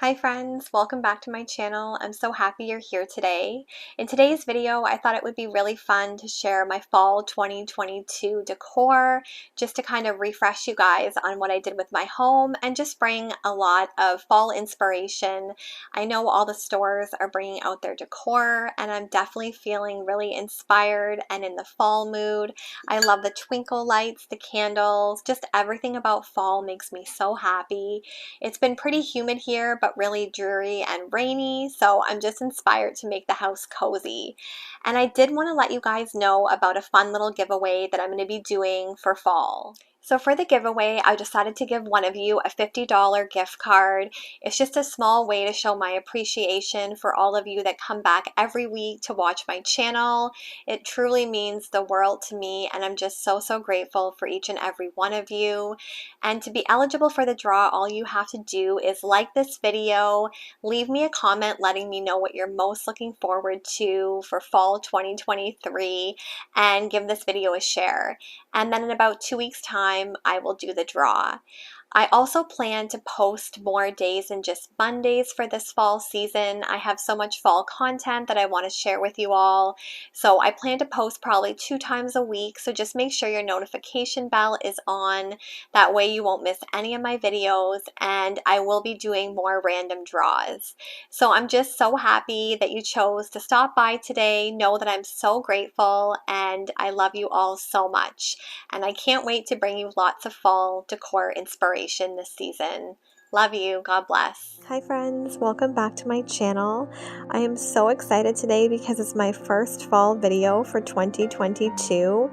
Hi friends, welcome back to my channel. I'm so happy you're here today. In today's video, I thought it would be really fun to share my fall 2022 decor, just to kind of refresh you guys on what I did with my home and just bring a lot of fall inspiration. I know all the stores are bringing out their decor and I'm definitely feeling really inspired and in the fall mood. I love the twinkle lights, the candles, just everything about fall makes me so happy. It's been pretty humid here, but really dreary and rainy, so I'm just inspired to make the house cozy. And I did want to let you guys know about a fun little giveaway that I'm going to be doing for fall. So for the giveaway, I decided to give one of you a $50 gift card. It's just a small way to show my appreciation for all of you that come back every week to watch my channel. It truly means the world to me, and I'm just so grateful for each and every one of you. And to be eligible for the draw, all you have to do is like this video, leave me a comment letting me know what you're most looking forward to for fall 2023, and give this video a share. And then in about 2 weeks' time, I will do the draw. I also plan to post more days than just Mondays for this fall season. I have so much fall content that I want to share with you all. So I plan to post probably 2 times a week. So just make sure your notification bell is on. That way you won't miss any of my videos, and I will be doing more random draws. So I'm just so happy that you chose to stop by today. Know that I'm so grateful and I love you all so much. And I can't wait to bring you lots of fall decor inspiration this season. Love you. God bless. Hi friends, welcome back to my channel. I am so excited today because it's my first fall video for 2022.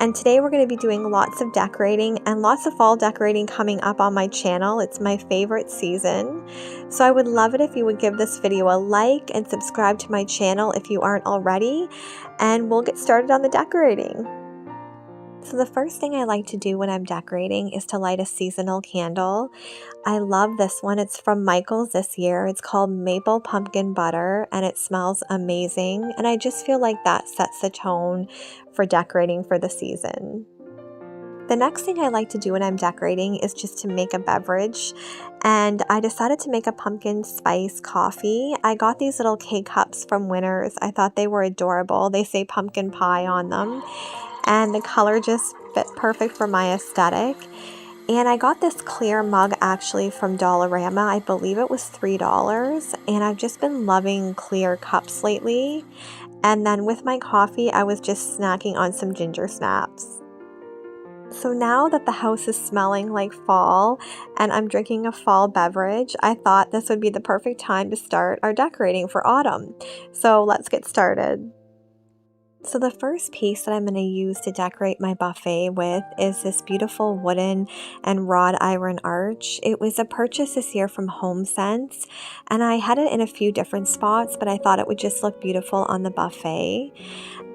And today we're going to be doing lots of decorating and lots of fall decorating coming up on my channel. It's my favorite season. So I would love it if you would give this video a like and subscribe to my channel if you aren't already. And we'll get started on the decorating. So the first thing I like to do when I'm decorating is to light a seasonal candle. I love this one. It's from Michael's this year. It's called Maple Pumpkin Butter and it smells amazing. And I just feel like that sets the tone for decorating for the season. The next thing I like to do when I'm decorating is just to make a beverage, and I decided to make a pumpkin spice coffee. I got these little K-cups from Winners. I thought they were adorable. They say pumpkin pie on them, and the color just fit perfect for my aesthetic. And I got this clear mug actually from Dollarama. I believe it was $3, and I've just been loving clear cups lately. And then with my coffee, I was just snacking on some ginger snaps. So now that the house is smelling like fall and I'm drinking a fall beverage, I thought this would be the perfect time to start our decorating for autumn. So let's get started. So the first piece that I'm going to use to decorate my buffet with is this beautiful wooden and wrought iron arch. It was a purchase this year from HomeSense, and I had it in a few different spots, but I thought it would just look beautiful on the buffet.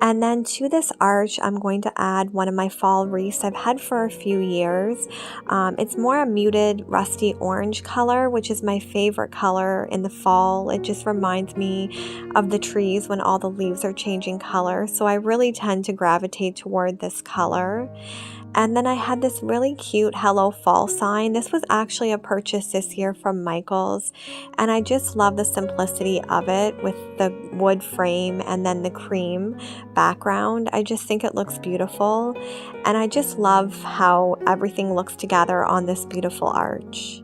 And then to this arch, I'm going to add one of my fall wreaths I've had for a few years. It's more a muted rusty orange color, which is my favorite color in the fall. It just reminds me of the trees when all the leaves are changing color. So I really tend to gravitate toward this color. And then I had this really cute Hello Fall sign. This was actually a purchase this year from Michael's, and I just love the simplicity of it with the wood frame and then the cream background. I just think it looks beautiful, and I just love how everything looks together on this beautiful arch.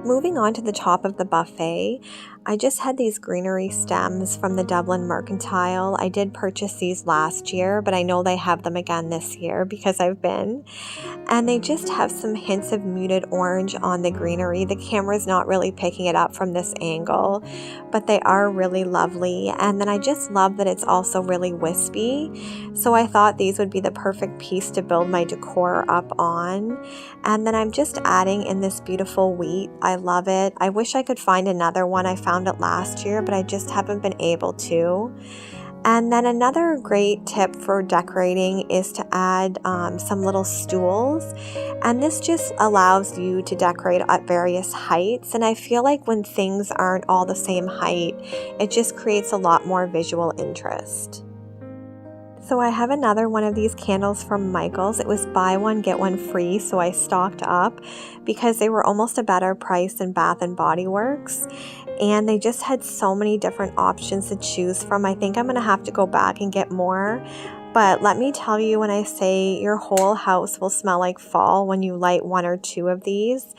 Moving on to the top of the buffet, I just had these greenery stems from the Dublin Mercantile. I did purchase these last year, but I know they have them again this year because I've been. And they just have some hints of muted orange on the greenery. The camera's not really picking it up from this angle, but they are really lovely. And then I just love that it's also really wispy. So I thought these would be the perfect piece to build my decor up on. And then I'm just adding in this beautiful wheat. I love it. I wish I could find another one. I found it last year, but I just haven't been able to. And then another great tip for decorating is to add some little stools. And this just allows you to decorate at various heights. And I feel like when things aren't all the same height, it just creates a lot more visual interest. So I have another one of these candles from Michaels. It was buy one, get one free, so I stocked up because they were almost a better price than Bath and Body Works. And they just had so many different options to choose from. I think I'm going to have to go back and get more. But let me tell you, when I say your whole house will smell like fall when you light one or two of these.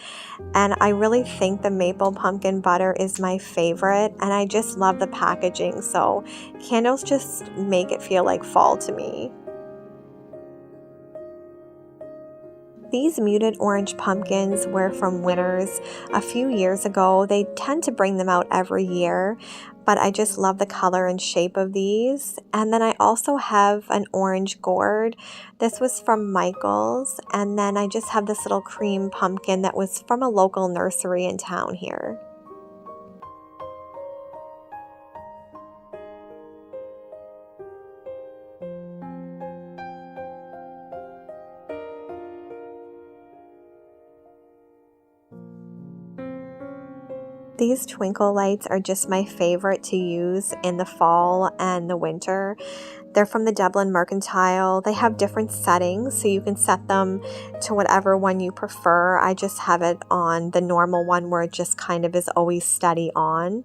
And I really think the maple pumpkin butter is my favorite, and I just love the packaging. So candles just make it feel like fall to me. These muted orange pumpkins were from Winners a few years ago. They tend to bring them out every year, but I just love the color and shape of these. And then I also have an orange gourd. This was from Michaels. And then I just have this little cream pumpkin that was from a local nursery in town here. These twinkle lights are just my favorite to use in the fall and the winter. They're from the Dublin Mercantile. They have different settings, so you can set them to whatever one you prefer. I just have it on the normal one where it just kind of is always steady on.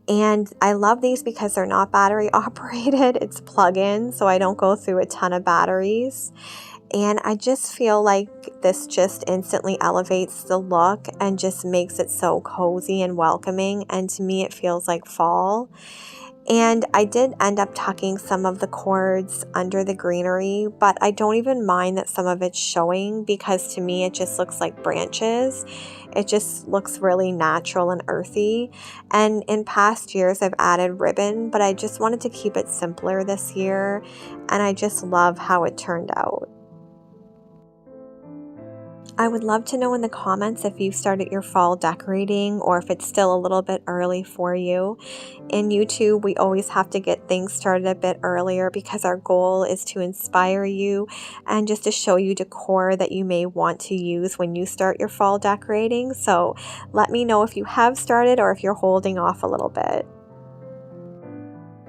And I love these because they're not battery operated. It's plug-in, so I don't go through a ton of batteries. And I just feel like this just instantly elevates the look and just makes it so cozy and welcoming. And to me, it feels like fall. And I did end up tucking some of the cords under the greenery, but I don't even mind that some of it's showing because to me, it just looks like branches. It just looks really natural and earthy. And in past years, I've added ribbon, but I just wanted to keep it simpler this year. And I just love how it turned out. I would love to know in the comments if you've started your fall decorating or if it's still a little bit early for you. In YouTube, we always have to get things started a bit earlier because our goal is to inspire you and just to show you decor that you may want to use when you start your fall decorating. So let me know if you have started or if you're holding off a little bit.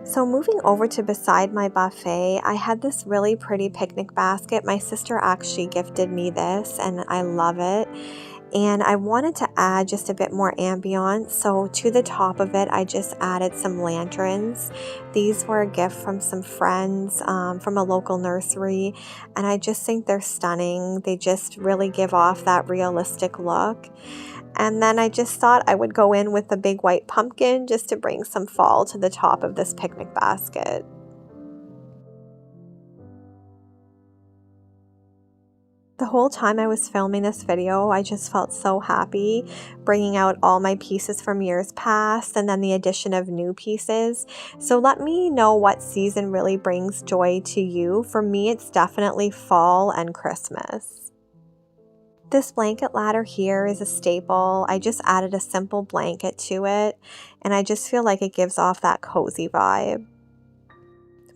So moving over to beside my buffet, I had this really pretty picnic basket. My sister actually gifted me this and I love it. And I wanted to add just a bit more ambiance. So to the top of it, I just added some lanterns. These were a gift from some friends from a local nursery. And I just think they're stunning. They just really give off that realistic look. And then I just thought I would go in with a big white pumpkin just to bring some fall to the top of this picnic basket. The whole time I was filming this video, I just felt so happy bringing out all my pieces from years past and then the addition of new pieces. So let me know what season really brings joy to you. For me, it's definitely fall and Christmas. This blanket ladder here is a staple. I just added a simple blanket to it, and I just feel like it gives off that cozy vibe.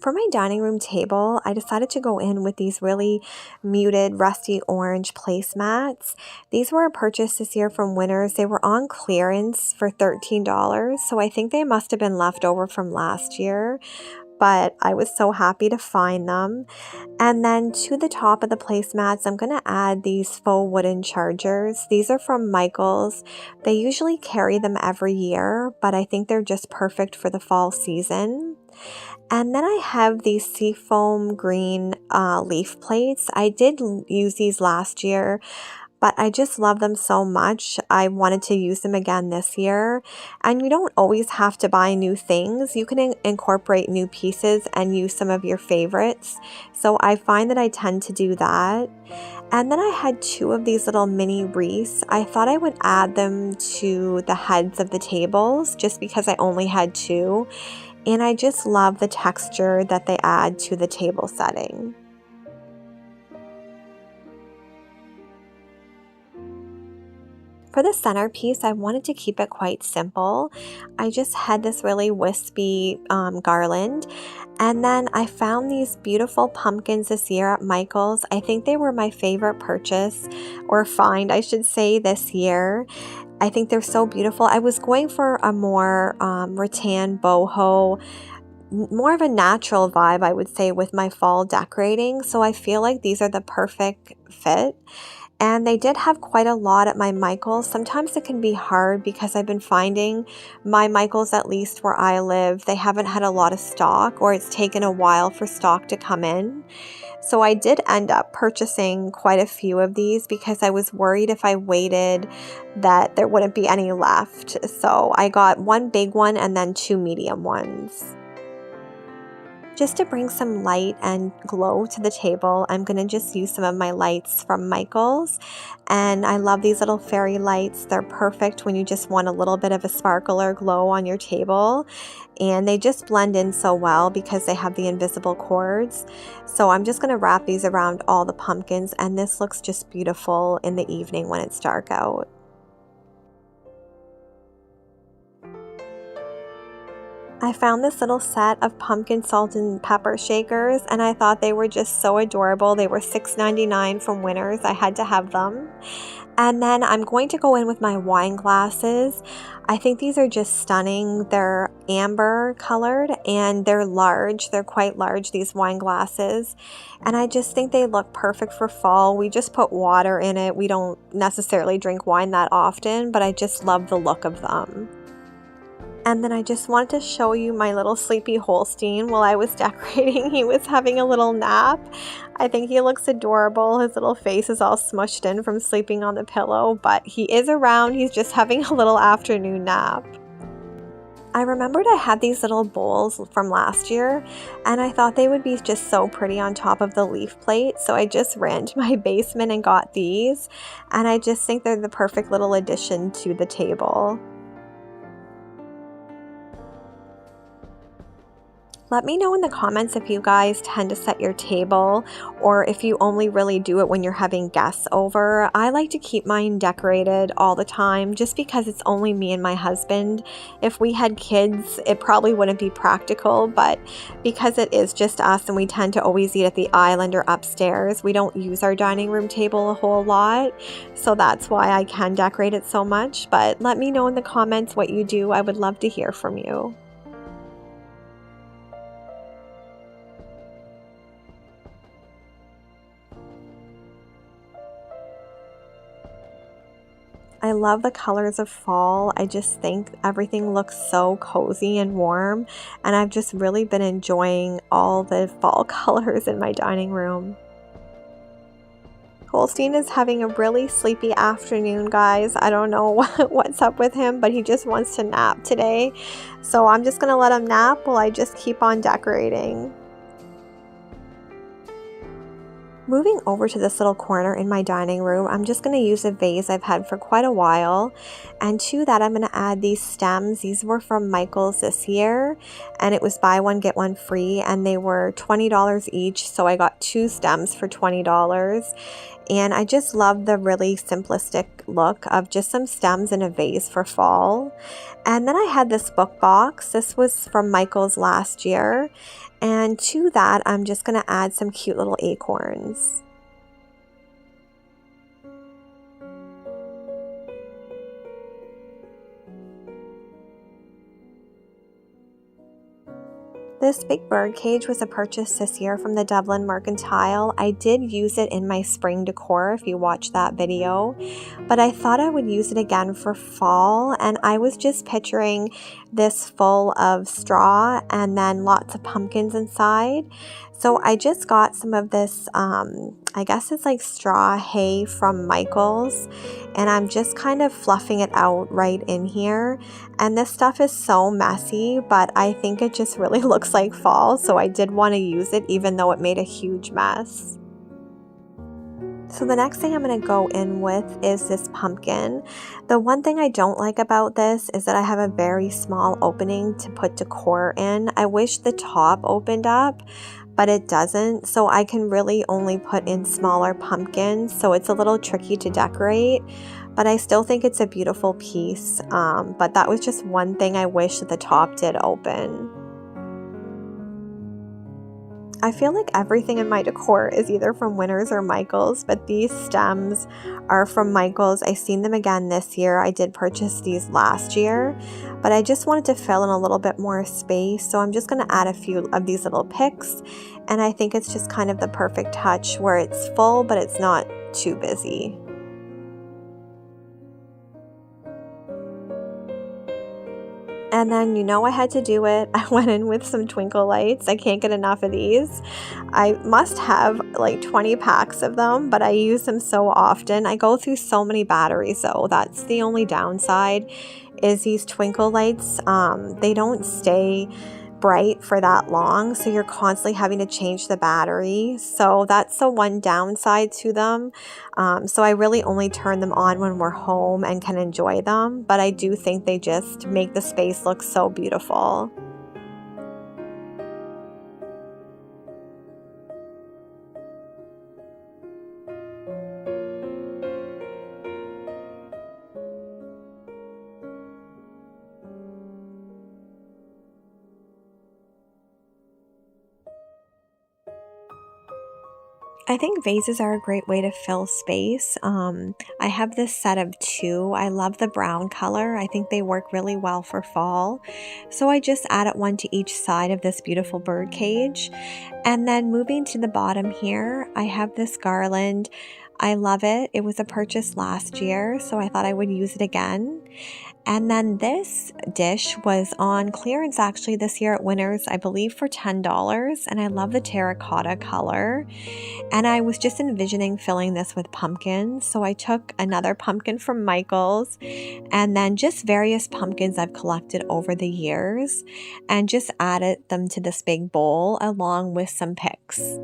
For my dining room table, I decided to go in with these really muted rusty orange placemats. These were a purchase this year from Winners. They were on clearance for $13, so I think they must have been left over from last year. But I was so happy to find them. And then to the top of the placemats, I'm going to add these faux wooden chargers. These are from Michaels. They usually carry them every year, but I think they're just perfect for the fall season. And then I have these seafoam green leaf plates. I did use these last year, but I just love them so much. I wanted to use them again this year. And you don't always have to buy new things. You can incorporate new pieces and use some of your favorites. So I find that I tend to do that. And then I had two of these little mini wreaths. I thought I would add them to the heads of the tables just because I only had two. And I just love the texture that they add to the table setting. For the centerpiece, I wanted to keep it quite simple. I just had this really wispy garland. And then I found these beautiful pumpkins this year at Michaels. I think they were my favorite purchase, or find, I should say, this year. I think they're so beautiful. I was going for a more rattan boho more of a natural vibe, I would say, with my fall decorating. So I feel like these are the perfect fit. And they did have quite a lot at my Michaels. Sometimes it can be hard because I've been finding my Michaels, at least where I live, they haven't had a lot of stock, or it's taken a while for stock to come in. So I did end up purchasing quite a few of these because I was worried if I waited that there wouldn't be any left. So I got one big one and then 2 medium ones. Just to bring some light and glow to the table, I'm going to just use some of my lights from Michaels. And I love these little fairy lights. They're perfect when you just want a little bit of a sparkle or glow on your table. And they just blend in so well because they have the invisible cords. So I'm just going to wrap these around all the pumpkins, and this looks just beautiful in the evening when it's dark out. I found this little set of pumpkin salt and pepper shakers, and I thought they were just so adorable. They were $6.99 from Winners. I had to have them. And then I'm going to go in with my wine glasses. I think these are just stunning. They're amber colored and they're large. They're quite large, these wine glasses. And I just think they look perfect for fall. We just put water in it. We don't necessarily drink wine that often, but I just love the look of them. And then I just wanted to show you my little sleepy Holstein while I was decorating. He was having a little nap. I think he looks adorable. His little face is all smushed in from sleeping on the pillow, but he is around. He's just having a little afternoon nap. I remembered I had these little bowls from last year, and I thought they would be just so pretty on top of the leaf plate, so I just ran to my basement and got these, and I just think they're the perfect little addition to the table. Let me know in the comments if you guys tend to set your table or if you only really do it when you're having guests over. I like to keep mine decorated all the time just because it's only me and my husband. If we had kids, it probably wouldn't be practical, but because it is just us and we tend to always eat at the island or upstairs, we don't use our dining room table a whole lot. So that's why I can decorate it so much. But let me know in the comments what you do. I would love to hear from you. I love the colors of fall. I just think everything looks so cozy and warm, and I've just really been enjoying all the fall colors in my dining room. Holstein is having a really sleepy afternoon, guys. I don't know what's up with him, but he just wants to nap today. So I'm just gonna let him nap while I just keep on decorating. Moving over to this little corner in my dining room, I'm just going to use a vase I've had for quite a while, and to that I'm going to add these stems. These were from Michaels this year, and it was buy one get one free, and they were $20 each, so I got 2 stems for $20. And I just love the really simplistic look of just some stems in a vase for fall. And then I had this book box. This was from Michaels last year. And to that, I'm just going to add some cute little acorns. This big bird cage was a purchase this year from the Dublin Mercantile. I did use it in my spring decor if you watched that video, but I thought I would use it again for fall, and I was just picturing this full of straw and then lots of pumpkins inside. So I just got some of this, I guess it's like straw hay from Michaels, and I'm just kind of fluffing it out right in here. And this stuff is so messy, but I think it just really looks like fall, so I did want to use it even though it made a huge mess. So the next thing I'm going to go in with is this pumpkin. The one thing I don't like about this is that I have a very small opening to put decor in. I wish the top opened up, but it doesn't, so I can really only put in smaller pumpkins, so it's a little tricky to decorate, but I still think it's a beautiful piece. But that was just one thing I wish that the top did open. I feel like everything in my decor is either from Winners or Michaels, but these stems are from Michaels. I've seen them again this year. I did purchase these last year, but I just wanted to fill in a little bit more space, so I'm just going to add a few of these little picks, and I think it's just kind of the perfect touch where it's full, but it's not too busy. And then, you know, I had to do it. I went in with some twinkle lights. I can't get enough of these. I must have like 20 packs of them, but I use them so often. I go through so many batteries though. That's the only downside, is these twinkle lights. They don't stay bright for that long, so you're constantly having to change the battery. So that's the one downside to them. So I really only turn them on when we're home and can enjoy them, but I do think they just make the space look so beautiful. I think vases are a great way to fill space. I have this set of 2. I love the brown color. I think they work really well for fall. So I just added one to each side of this beautiful bird cage. And then moving to the bottom here, I have this garland. I love it. It was a purchase last year, so I thought I would use it again. And then this dish was on clearance actually this year at Winners, I believe for $10, and I love the terracotta color. And I was just envisioning filling this with pumpkins, so I took another pumpkin from Michaels and then just various pumpkins I've collected over the years and just added them to this big bowl along with some picks.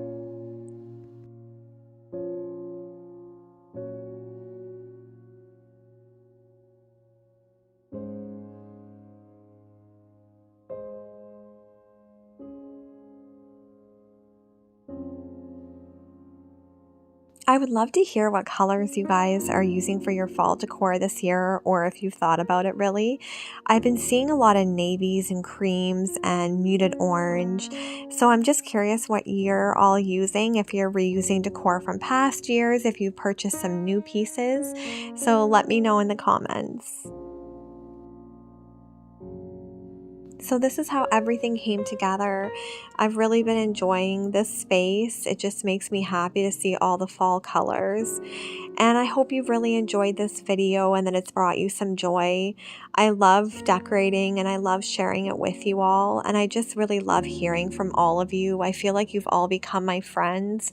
I would love to hear what colors you guys are using for your fall decor this year, or if you've thought about it really. I've been seeing a lot of navies and creams and muted orange, so I'm just curious what you're all using, if you're reusing decor from past years, if you've purchased some new pieces. So let me know in the comments. So this is how everything came together. I've really been enjoying this space. It just makes me happy to see all the fall colors. And I hope you've really enjoyed this video and that it's brought you some joy. I love decorating and I love sharing it with you all. And I just really love hearing from all of you. I feel like you've all become my friends,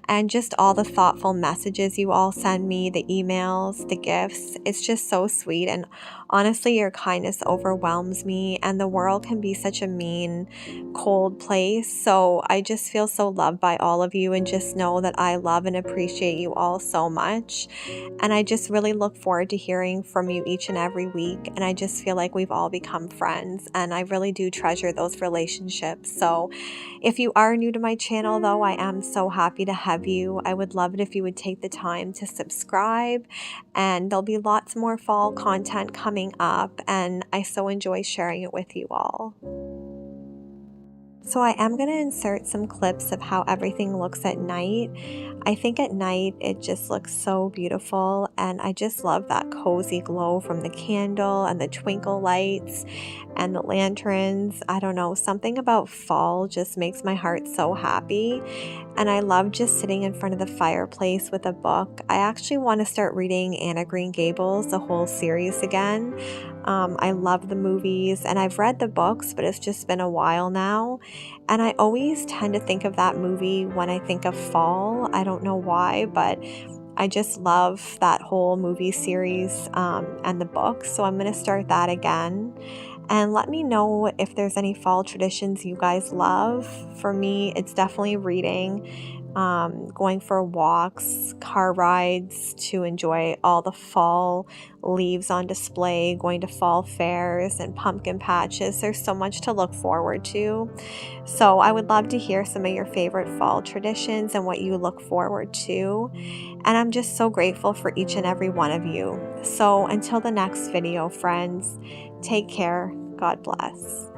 and just all the thoughtful messages you all send me, the emails, the gifts. It's just so sweet. And honestly, your kindness overwhelms me, and the world can be such a mean, cold place. So I just feel so loved by all of you, and just know that I love and appreciate you all so much. And I just really look forward to hearing from you each and every week. And I just feel like we've all become friends, and I really do treasure those relationships. So if you are new to my channel though, I am so happy to have you. I would love it if you would take the time to subscribe, and there'll be lots more fall content coming up, and I so enjoy sharing it with you all. So I am going to insert some clips of how everything looks at night. I think at night it just looks so beautiful, and I just love that cozy glow from the candle and the twinkle lights and the lanterns. I don't know, something about fall just makes my heart so happy, and I love just sitting in front of the fireplace with a book. I actually want to start reading Anne of Green Gables, the whole series again. I love the movies and I've read the books, but it's just been a while now. And I always tend to think of that movie when I think of fall. I don't know why, but I just love that whole movie series and the books. So I'm going to start that again. And let me know if there's any fall traditions you guys love. For me, it's definitely reading, going for walks, car rides to enjoy all the fall leaves on display, going to fall fairs and pumpkin patches. There's so much to look forward to. So I would love to hear some of your favorite fall traditions and what you look forward to. And I'm just so grateful for each and every one of you. So until the next video, friends, take care. God bless.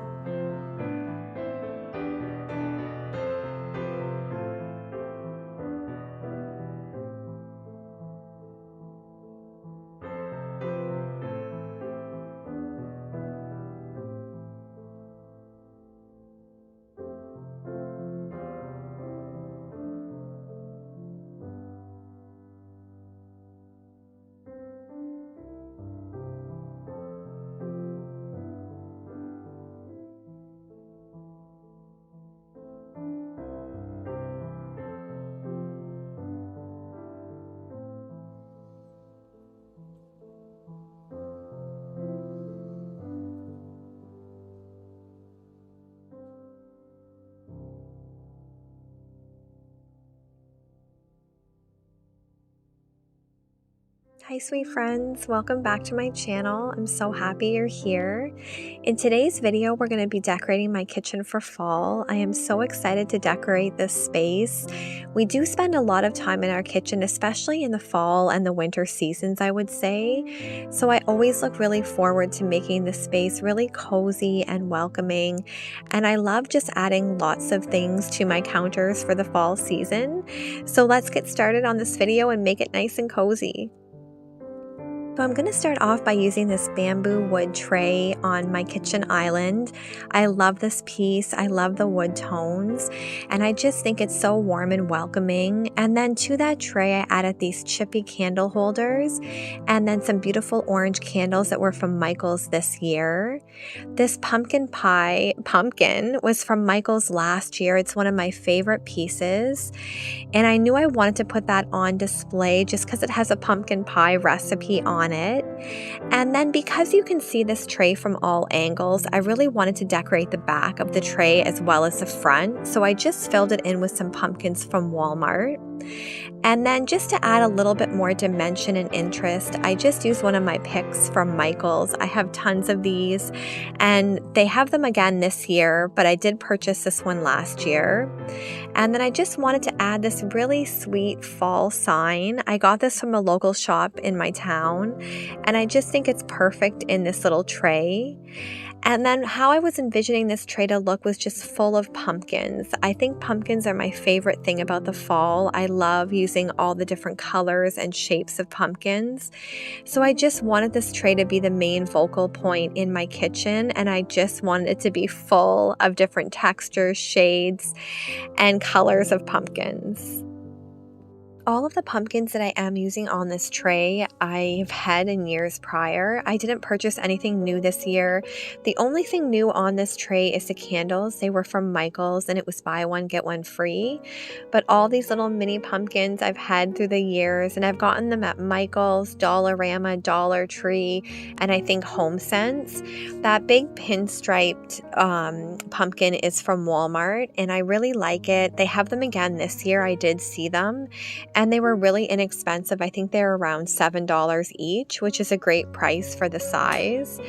Hi sweet friends, welcome back to my channel. I'm so happy you're here. In today's video, we're going to be decorating my kitchen for fall. I am so excited to decorate this space. We do spend a lot of time in our kitchen, especially in the fall and the winter seasons, I would say. So I always look really forward to making this space really cozy and welcoming. And I love just adding lots of things to my counters for the fall season. So let's get started on this video and make it nice and cozy. So I'm going to start off by using this bamboo wood tray on my kitchen island. I love this piece. I love the wood tones, and I just think it's so warm and welcoming. And then to that tray, I added these chippy candle holders and then some beautiful orange candles that were from Michael's this year. This pumpkin was from Michael's last year. It's one of my favorite pieces. And I knew I wanted to put that on display just because it has a pumpkin pie recipe on it. And then because you can see this tray from all angles, I really wanted to decorate the back of the tray as well as the front. So I just filled it in with some pumpkins from Walmart. And then just to add a little bit more dimension and interest, I just used one of my picks from Michael's. I have tons of these and they have them again this year, but I did purchase this one last year. And then I just wanted to add this really sweet fall sign. I got this from a local shop in my town, and I just think it's perfect in this little tray. And then how I was envisioning this tray to look was just full of pumpkins. I think pumpkins are my favorite thing about the fall. I love using all the different colors and shapes of pumpkins. So I just wanted this tray to be the main focal point in my kitchen, and I just wanted it to be full of different textures, shades, and colors of pumpkins. All of the pumpkins that I am using on this tray, I've had in years prior. I didn't purchase anything new this year. The only thing new on this tray is the candles. They were from Michael's and it was buy one, get one free. But all these little mini pumpkins I've had through the years, and I've gotten them at Michael's, Dollarama, Dollar Tree, and I think HomeSense. That big pinstriped pumpkin is from Walmart, and I really like it. They have them again this year. I did see them. And they were really inexpensive. I think they're around $7 each, which is a great price for the size.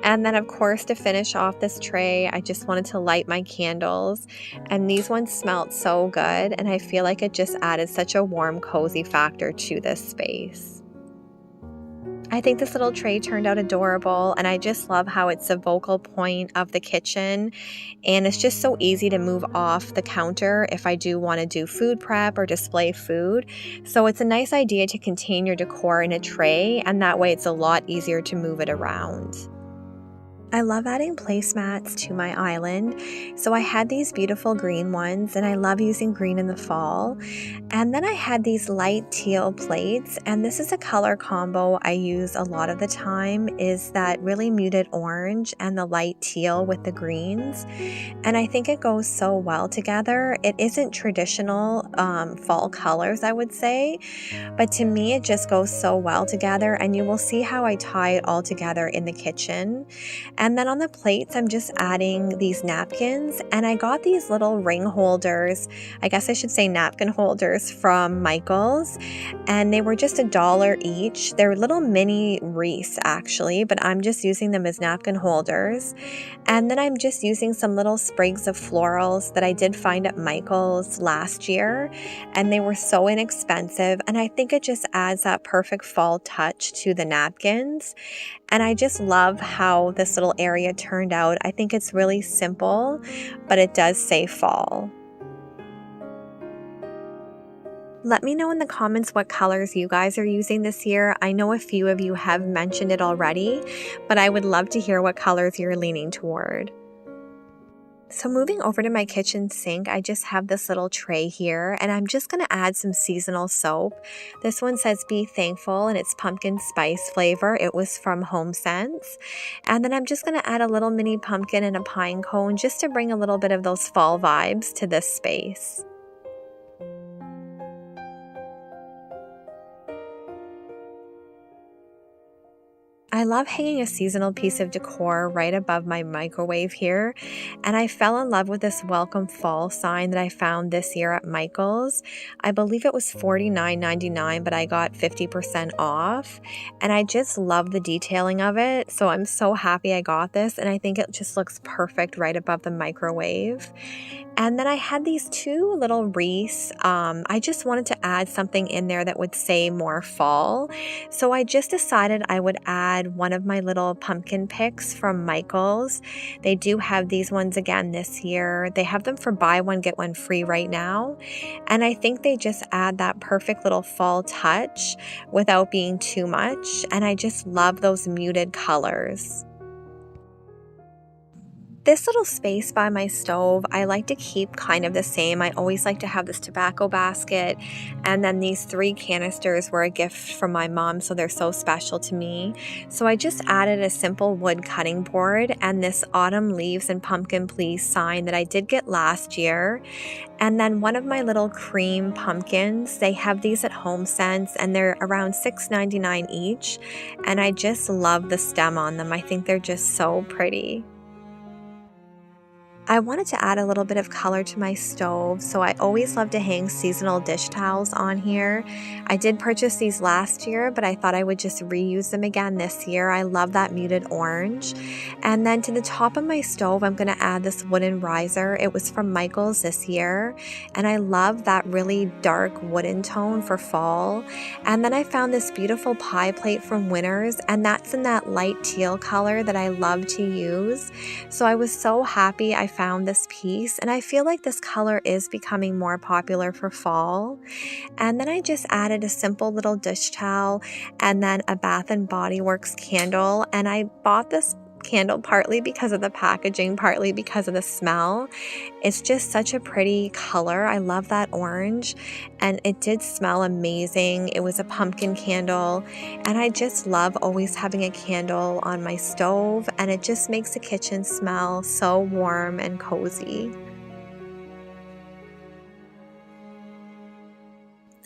And then, of course, to finish off this tray, I just wanted to light my candles. And these ones smelled so good. And I feel like it just added such a warm, cozy factor to this space. I think this little tray turned out adorable, and I just love how it's a focal point of the kitchen, and it's just so easy to move off the counter if I do want to do food prep or display food. So it's a nice idea to contain your decor in a tray, and that way it's a lot easier to move it around. I love adding placemats to my island. So I had these beautiful green ones, and I love using green in the fall. And then I had these light teal plates, and this is a color combo I use a lot of the time, is that really muted orange and the light teal with the greens. And I think it goes so well together. It isn't traditional fall colors, I would say, but to me it just goes so well together, and you will see how I tie it all together in the kitchen. And then on the plates, I'm just adding these napkins, and I got these little ring holders, I guess I should say napkin holders, from Michael's, and they were just $1 each. They're little mini wreaths actually, but I'm just using them as napkin holders. And then I'm just using some little sprigs of florals that I did find at Michael's last year, and they were so inexpensive, and I think it just adds that perfect fall touch to the napkins. And I just love how this little area turned out. I think it's really simple, but it does say fall. Let me know in the comments what colors you guys are using this year. I know a few of you have mentioned it already, but I would love to hear what colors you're leaning toward. So moving over to my kitchen sink, I just have this little tray here, and I'm just going to add some seasonal soap. This one says Be Thankful, and it's pumpkin spice flavor. It was from HomeSense. And then I'm just going to add a little mini pumpkin and a pine cone just to bring a little bit of those fall vibes to this space. I love hanging a seasonal piece of decor right above my microwave here, and I fell in love with this welcome fall sign that I found this year at Michael's. I believe it was $49.99, but I got 50% off, and I just love the detailing of it, so I'm so happy I got this, and I think it just looks perfect right above the microwave. And then I had these two little wreaths. I just wanted to add something in there that would say more fall. So I just decided I would add one of my little pumpkin picks from Michael's. They do have these ones again this year. They have them for buy one, get one free right now. And I think they just add that perfect little fall touch without being too much. And I just love those muted colors. This little space by my stove, I like to keep kind of the same. I always like to have this tobacco basket, and then these 3 canisters were a gift from my mom, so they're so special to me. So I just added a simple wood cutting board and this autumn leaves and pumpkin please sign that I did get last year. And then one of my little cream pumpkins, they have these at HomeSense and they're around $6.99 each. And I just love the stem on them. I think they're just so pretty. I wanted to add a little bit of color to my stove, so I always love to hang seasonal dish towels on here. I did purchase these last year, but I thought I would just reuse them again this year. I love that muted orange. And then to the top of my stove, I'm going to add this wooden riser. It was from Michael's this year, and I love that really dark wooden tone for fall. And then I found this beautiful pie plate from Winners, and that's in that light teal color that I love to use. So I was so happy I found this piece, and I feel like this color is becoming more popular for fall. And then I just added a simple little dish towel and then a Bath and Body Works candle, and I bought this candle partly because of the packaging, partly because of the smell. It's just such a pretty color. I love that orange, and it did smell amazing. It was a pumpkin candle, and I just love always having a candle on my stove, and it just makes the kitchen smell so warm and cozy.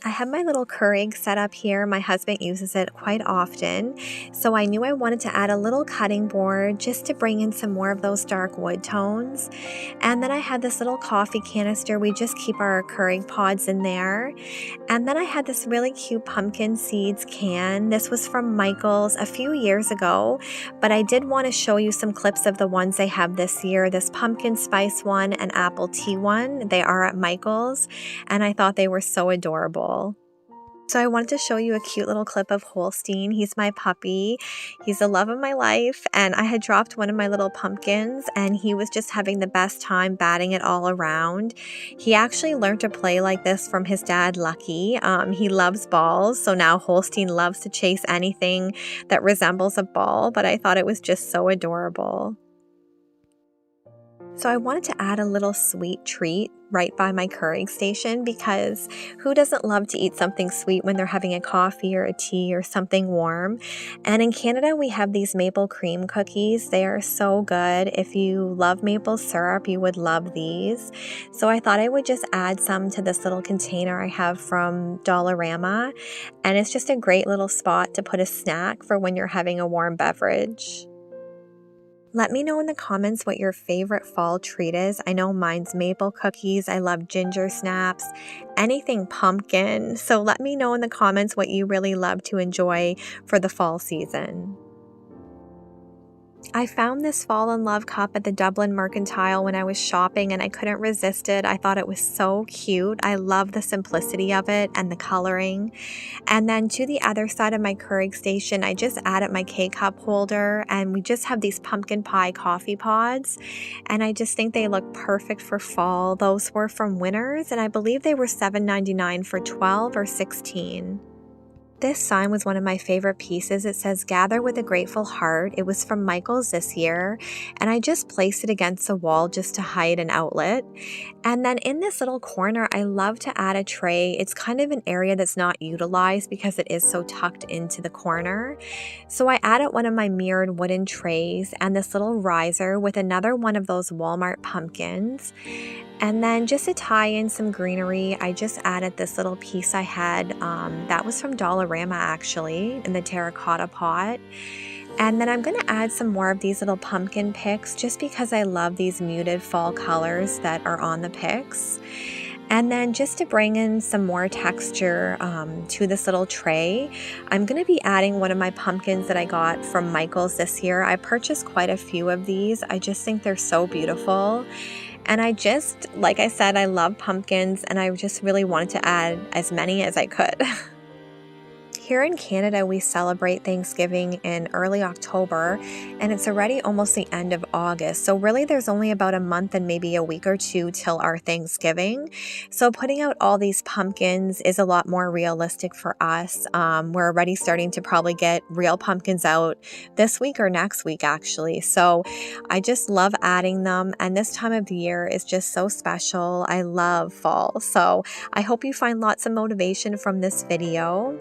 I have my little Keurig set up here. My husband uses it quite often, so I knew I wanted to add a little cutting board just to bring in some more of those dark wood tones. And then I had this little coffee canister. We just keep our Keurig pods in there. And then I had this really cute pumpkin seeds can. This was from Michael's a few years ago, but I did want to show you some clips of the ones they have this year. This pumpkin spice one and apple tea one. They are at Michael's, and I thought they were so adorable. So I wanted to show you a cute little clip of Holstein. He's my puppy. He's the love of my life, and I had dropped one of my little pumpkins, and he was just having the best time batting it all around. He actually learned to play like this from his dad, Lucky. He loves balls, so now Holstein loves to chase anything that resembles a ball, but I thought it was just so adorable. So I wanted to add a little sweet treat right by my Keurig station, because who doesn't love to eat something sweet when they're having a coffee or a tea or something warm? And in Canada, we have these maple cream cookies. They are so good. If you love maple syrup, you would love these. So I thought I would just add some to this little container I have from Dollarama. And it's just a great little spot to put a snack for when you're having a warm beverage. Let me know in the comments what your favorite fall treat is. I know mine's maple cookies. I love ginger snaps, anything pumpkin. So let me know in the comments what you really love to enjoy for the fall season. I found this Fall in Love cup at the Dublin Mercantile when I was shopping, and I couldn't resist it. I thought it was so cute. I love the simplicity of it and the coloring. And then to the other side of my Keurig station, I just added my K-cup holder, and we just have these pumpkin pie coffee pods, and I just think they look perfect for fall. Those were from Winners, and I believe they were $7.99 for 12 or 16. This sign was one of my favorite pieces. It says, "Gather with a grateful heart." It was from Michael's this year, and I just placed it against the wall just to hide an outlet. And then in this little corner, I love to add a tray. It's kind of an area that's not utilized because it is so tucked into the corner. So I added one of my mirrored wooden trays and this little riser with another one of those Walmart pumpkins. And then just to tie in some greenery, I just added this little piece I had that was from Dollarama actually, in the terracotta pot. And then I'm going to add some more of these little pumpkin picks just because I love these muted fall colors that are on the picks. And then just to bring in some more texture to this little tray, I'm going to be adding one of my pumpkins that I got from Michael's this year. I purchased quite a few of these. I just think they're so beautiful. And like I said, I love pumpkins, and I just really wanted to add as many as I could. Here in Canada, we celebrate Thanksgiving in early October, and it's already almost the end of August. So really there's only about a month and maybe a week or two till our Thanksgiving. So putting out all these pumpkins is a lot more realistic for us. We're already starting to probably get real pumpkins out this week or next week, actually. So I just love adding them, and this time of the year is just so special. I love fall. So I hope you find lots of motivation from this video.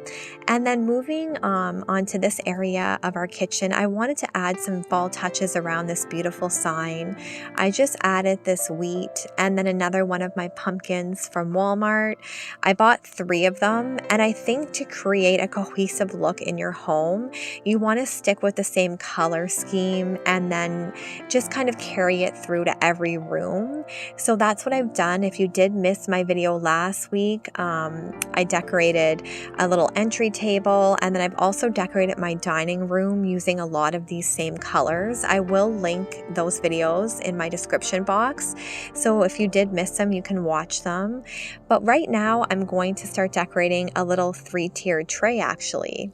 And then moving onto this area of our kitchen, I wanted to add some fall touches around this beautiful sign. I just added this wheat and then another one of my pumpkins from Walmart. I bought 3 of them, and I think to create a cohesive look in your home, you want to stick with the same color scheme and then just kind of carry it through to every room. So that's what I've done. If you did miss my video last week, I decorated a little entry table, and then I've also decorated my dining room using a lot of these same colors. I will link those videos in my description box, so if you did miss them, you can watch them. But right now I'm going to start decorating a little 3-tiered tray actually.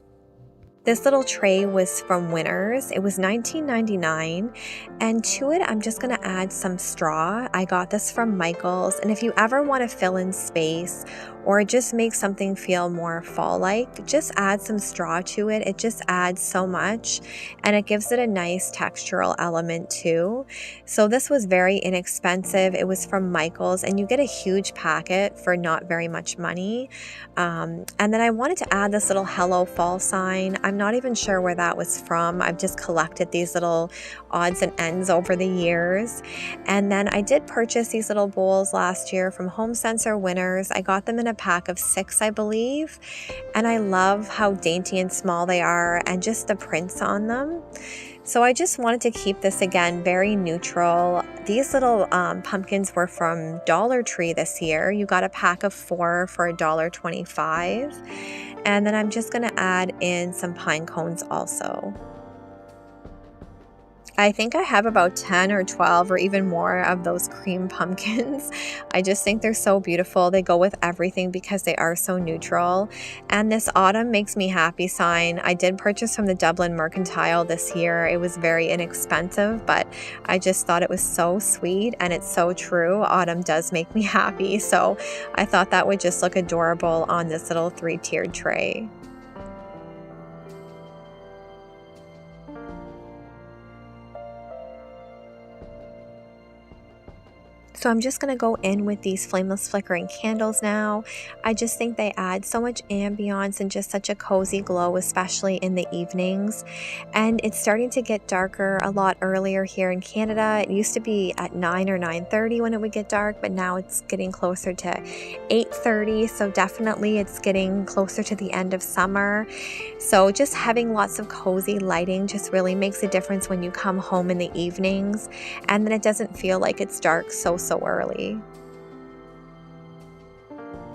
This little tray was from Winners. It was $19.99, and to it I'm just going to add some straw. I got this from Michael's, and if you ever want to fill in space or just make something feel more fall-like, just add some straw to it. It just adds so much, and it gives it a nice textural element too. So this was very inexpensive. It was from Michael's, and you get a huge packet for not very much money. And then I wanted to add this little Hello Fall sign. I'm not even sure where that was from. I've just collected these little odds and ends over the years. And then I did purchase these little bowls last year from Home Sense or Winners. I got them in a pack of 6, I believe. And I love how dainty and small they are and just the prints on them. So I just wanted to keep this, again, very neutral. These little pumpkins were from Dollar Tree this year. You got a pack of 4 for $1.25. And then I'm just going to add in some pine cones also. I think I have about 10 or 12 or even more of those cream pumpkins. I just think they're so beautiful. They go with everything because they are so neutral. And this autumn makes me happy sign, I did purchase from the Dublin Mercantile this year. It was very inexpensive, but I just thought it was so sweet, and it's so true. Autumn does make me happy. So I thought that would just look adorable on this little 3-tiered tray. So I'm just going to go in with these flameless flickering candles now. I just think they add so much ambiance and just such a cozy glow, especially in the evenings. And it's starting to get darker a lot earlier here in Canada. It used to be at 9 or 9:30 when it would get dark, but now it's getting closer to 8:30. So definitely it's getting closer to the end of summer. So just having lots of cozy lighting just really makes a difference when you come home in the evenings, and then it doesn't feel like it's dark so early.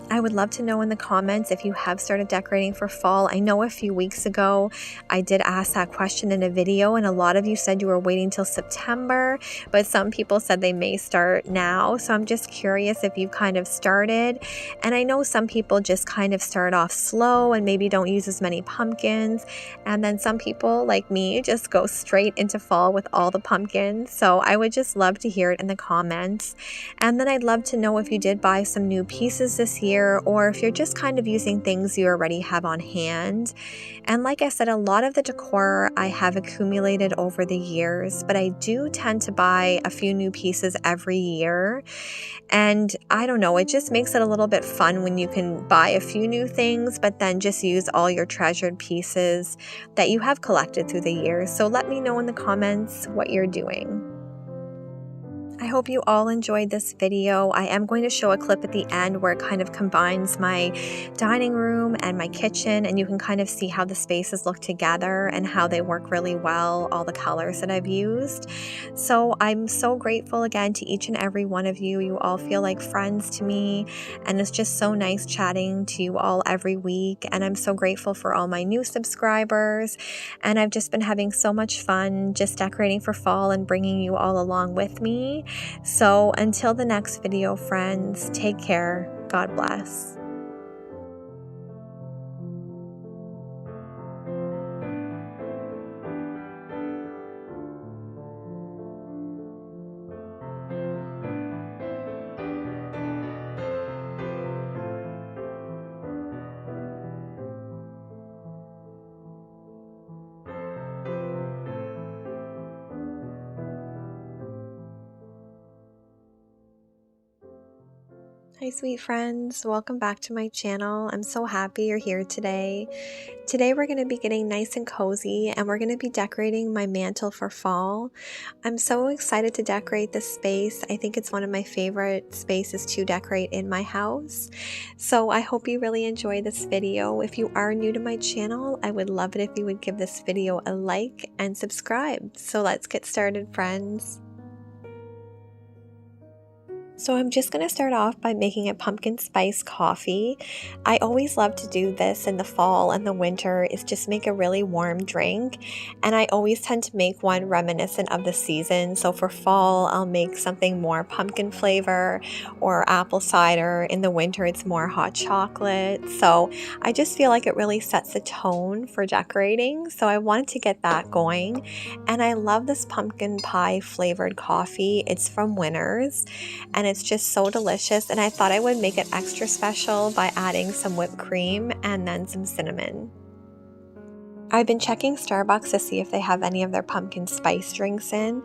I would love to know in the comments if you have started decorating for fall. I know a few weeks ago I did ask that question in a video, and a lot of you said you were waiting till September, but some people said they may start now. So I'm just curious if you've kind of started. And I know some people just kind of start off slow and maybe don't use as many pumpkins. And then some people like me just go straight into fall with all the pumpkins. So I would just love to hear it in the comments. And then I'd love to know if you did buy some new pieces this year, or if you're just kind of using things you already have on hand. And like I said, a lot of the decor I have accumulated over the years, but I do tend to buy a few new pieces every year. And I don't know, it just makes it a little bit fun when you can buy a few new things, but then just use all your treasured pieces that you have collected through the years. So let me know in the comments what you're doing. I hope you all enjoyed this video. I am going to show a clip at the end where it kind of combines my dining room and my kitchen, and you can kind of see how the spaces look together and how they work really well, all the colors that I've used. So I'm so grateful again to each and every one of you. You all feel like friends to me, and it's just so nice chatting to you all every week. And I'm so grateful for all my new subscribers, and I've just been having so much fun just decorating for fall and bringing you all along with me. So until the next video, friends, take care. God bless. Hi sweet friends, welcome back to my channel. I'm so happy you're here today. Today we're going to be getting nice and cozy, and we're going to be decorating my mantle for fall. I'm so excited to decorate this space. I think it's one of my favorite spaces to decorate in my house. So I hope you really enjoy this video. If you are new to my channel, I would love it if you would give this video a like and subscribe. So let's get started, friends. So I'm just going to start off by making a pumpkin spice coffee. I always love to do this in the fall and the winter, is just make a really warm drink. And I always tend to make one reminiscent of the season. So for fall, I'll make something more pumpkin flavor or apple cider. In the winter, it's more hot chocolate. So I just feel like it really sets a tone for decorating. So I wanted to get that going. And I love this pumpkin pie flavored coffee. It's from Winners, and it's just so delicious, and I thought I would make it extra special by adding some whipped cream and then some cinnamon. I've been checking Starbucks to see if they have any of their pumpkin spice drinks in,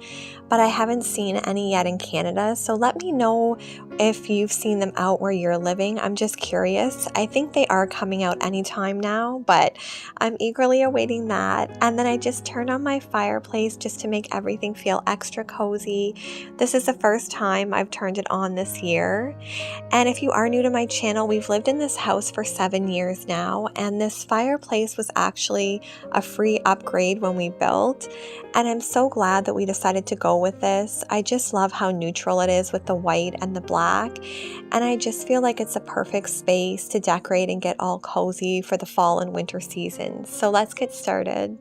but I haven't seen any yet in Canada, so let me know if you've seen them out where you're living. I'm just curious. I think they are coming out anytime now, but I'm eagerly awaiting that. And then I just turned on my fireplace just to make everything feel extra cozy. This is the first time I've turned it on this year. And if you are new to my channel, we've lived in this house for 7 years now, and this fireplace was actually a free upgrade when we built, and I'm so glad that we decided to go with this. I just love how neutral it is with the white and the black, and I just feel like it's a perfect space to decorate and get all cozy for the fall and winter seasons. So let's get started.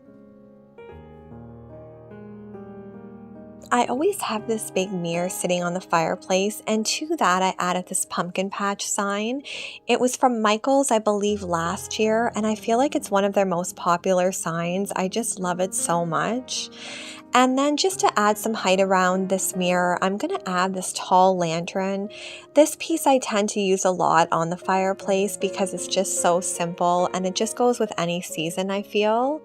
I always have this big mirror sitting on the fireplace, and to that I added this pumpkin patch sign. It was from Michael's, I believe, last year, and I feel like it's one of their most popular signs. I just love it so much. And then just to add some height around this mirror, I'm going to add this tall lantern. This piece I tend to use a lot on the fireplace because it's just so simple and it just goes with any season, I feel.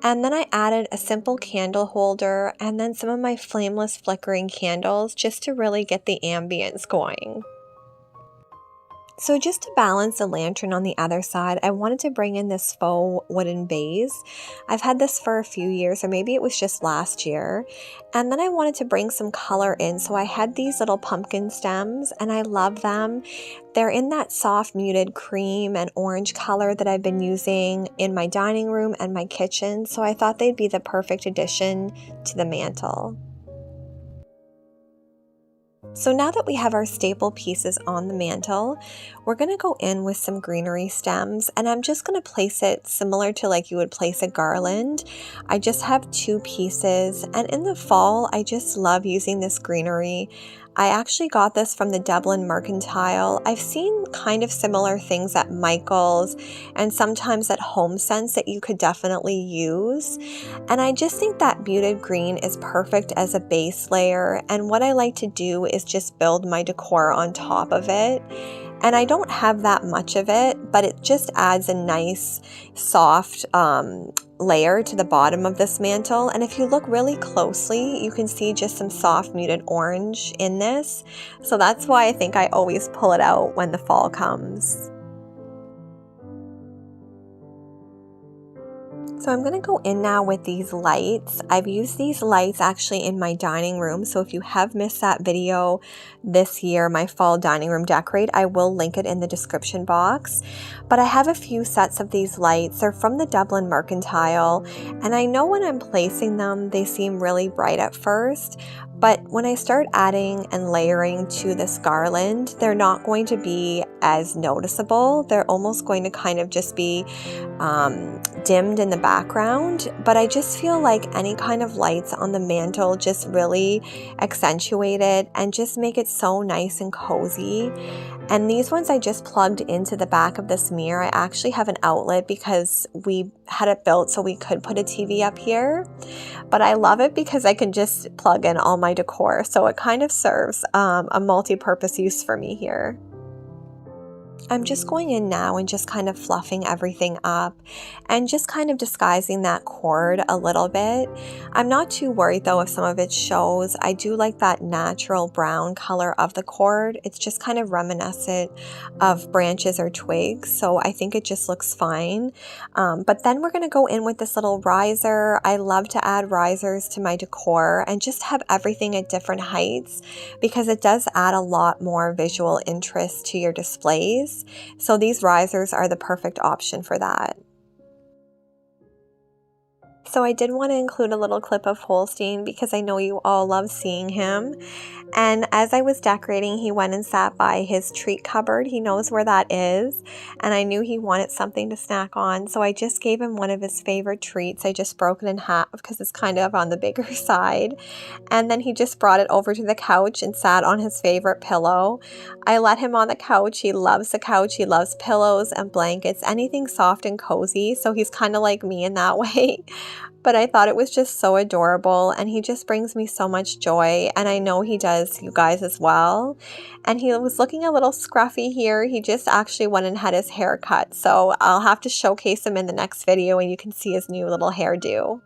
And then I added a simple candle holder and then some of my flameless flickering candles just to really get the ambience going. So just to balance the lantern on the other side, I wanted to bring in this faux wooden vase. I've had this for a few years, or maybe it was just last year. And then I wanted to bring some color in, so I had these little pumpkin stems, and I love them. They're in that soft muted cream and orange color that I've been using in my dining room and my kitchen, so I thought they'd be the perfect addition to the mantle. So now that we have our staple pieces on the mantle, we're going to go in with some greenery stems, and I'm just going to place it similar to like you would place a garland. I just have 2 pieces, and in the fall I just love using this greenery. I actually got this from the Dublin Mercantile. I've seen kind of similar things at Michael's and sometimes at HomeSense that you could definitely use. And I just think that muted green is perfect as a base layer. And what I like to do is just build my decor on top of it. And I don't have that much of it, but it just adds a nice soft layer to the bottom of this mantle. And if you look really closely, you can see just some soft muted orange in this. So that's why I think I always pull it out when the fall comes. So I'm going to go in now with these lights. I've used these lights actually in my dining room. So if you have missed that video this year, my fall dining room decorate, I will link it in the description box. But I have a few sets of these lights. They're from the Dublin Mercantile. And I know when I'm placing them, they seem really bright at first. But when I start adding and layering to this garland, they're not going to be as noticeable. They're almost going to kind of just be dimmed in the background, but I just feel like any kind of lights on the mantle just really accentuate it and just make it so nice and cozy. And these ones I just plugged into the back of this mirror. I actually have an outlet because we had it built so we could put a TV up here, but I love it because I can just plug in all my decor, so it kind of serves a multi-purpose use for me here. I'm just going in now and just kind of fluffing everything up and just kind of disguising that cord a little bit. I'm not too worried though if some of it shows. I do like that natural brown color of the cord. It's just kind of reminiscent of branches or twigs, so I think it just looks fine. But then we're going to go in with this little riser. I love to add risers to my decor and just have everything at different heights because it does add a lot more visual interest to your displays. So these risers are the perfect option for that. So I did want to include a little clip of Holstein because I know you all love seeing him. And as I was decorating, he went and sat by his treat cupboard. He knows where that is. And I knew he wanted something to snack on. So I just gave him one of his favorite treats. I just broke it in half because it's kind of on the bigger side. And then he just brought it over to the couch and sat on his favorite pillow. I let him on the couch. He loves the couch. He loves pillows and blankets, anything soft and cozy. So he's kind of like me in that way. But I thought it was just so adorable, and he just brings me so much joy, and I know he does you guys as well. And he was looking a little scruffy here. He just actually went and had his hair cut, so I'll have to showcase him in the next video and you can see his new little hairdo.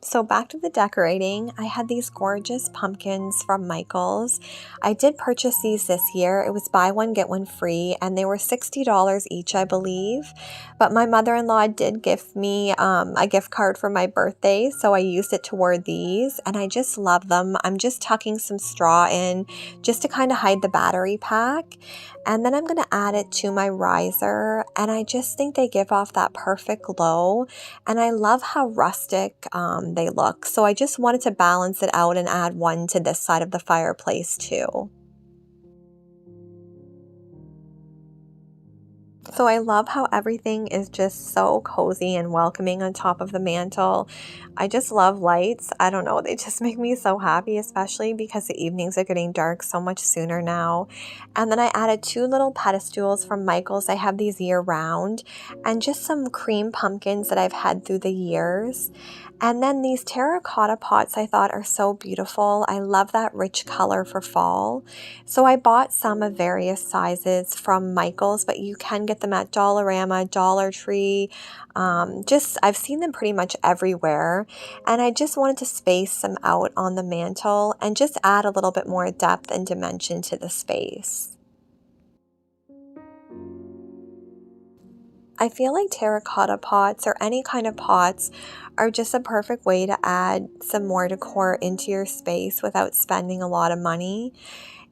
So back to the decorating, I had these gorgeous pumpkins from Michaels. I did purchase these this year. It was buy one, get one free, and they were $60 each, I believe. But my mother-in-law did give me a gift card for my birthday, so I used it toward these, and I just love them. I'm just tucking some straw in just to kind of hide the battery pack. And then I'm going to add it to my riser, and I just think they give off that perfect glow, and I love how rustic they look. So I just wanted to balance it out and add one to this side of the fireplace too. So I love how everything is just so cozy and welcoming on top of the mantle. I just love lights. I don't know, they just make me so happy, especially because the evenings are getting dark so much sooner now. And then I added two little pedestals from Michaels. I have these year round, and just some cream pumpkins that I've had through the years. And then these terracotta pots I thought are so beautiful. I love that rich color for fall. So I bought some of various sizes from Michaels, but you can get them at Dollarama, Dollar Tree. I've seen them pretty much everywhere. And I just wanted to space them out on the mantle and just add a little bit more depth and dimension to the space. I feel like terracotta pots or any kind of pots are just a perfect way to add some more decor into your space without spending a lot of money.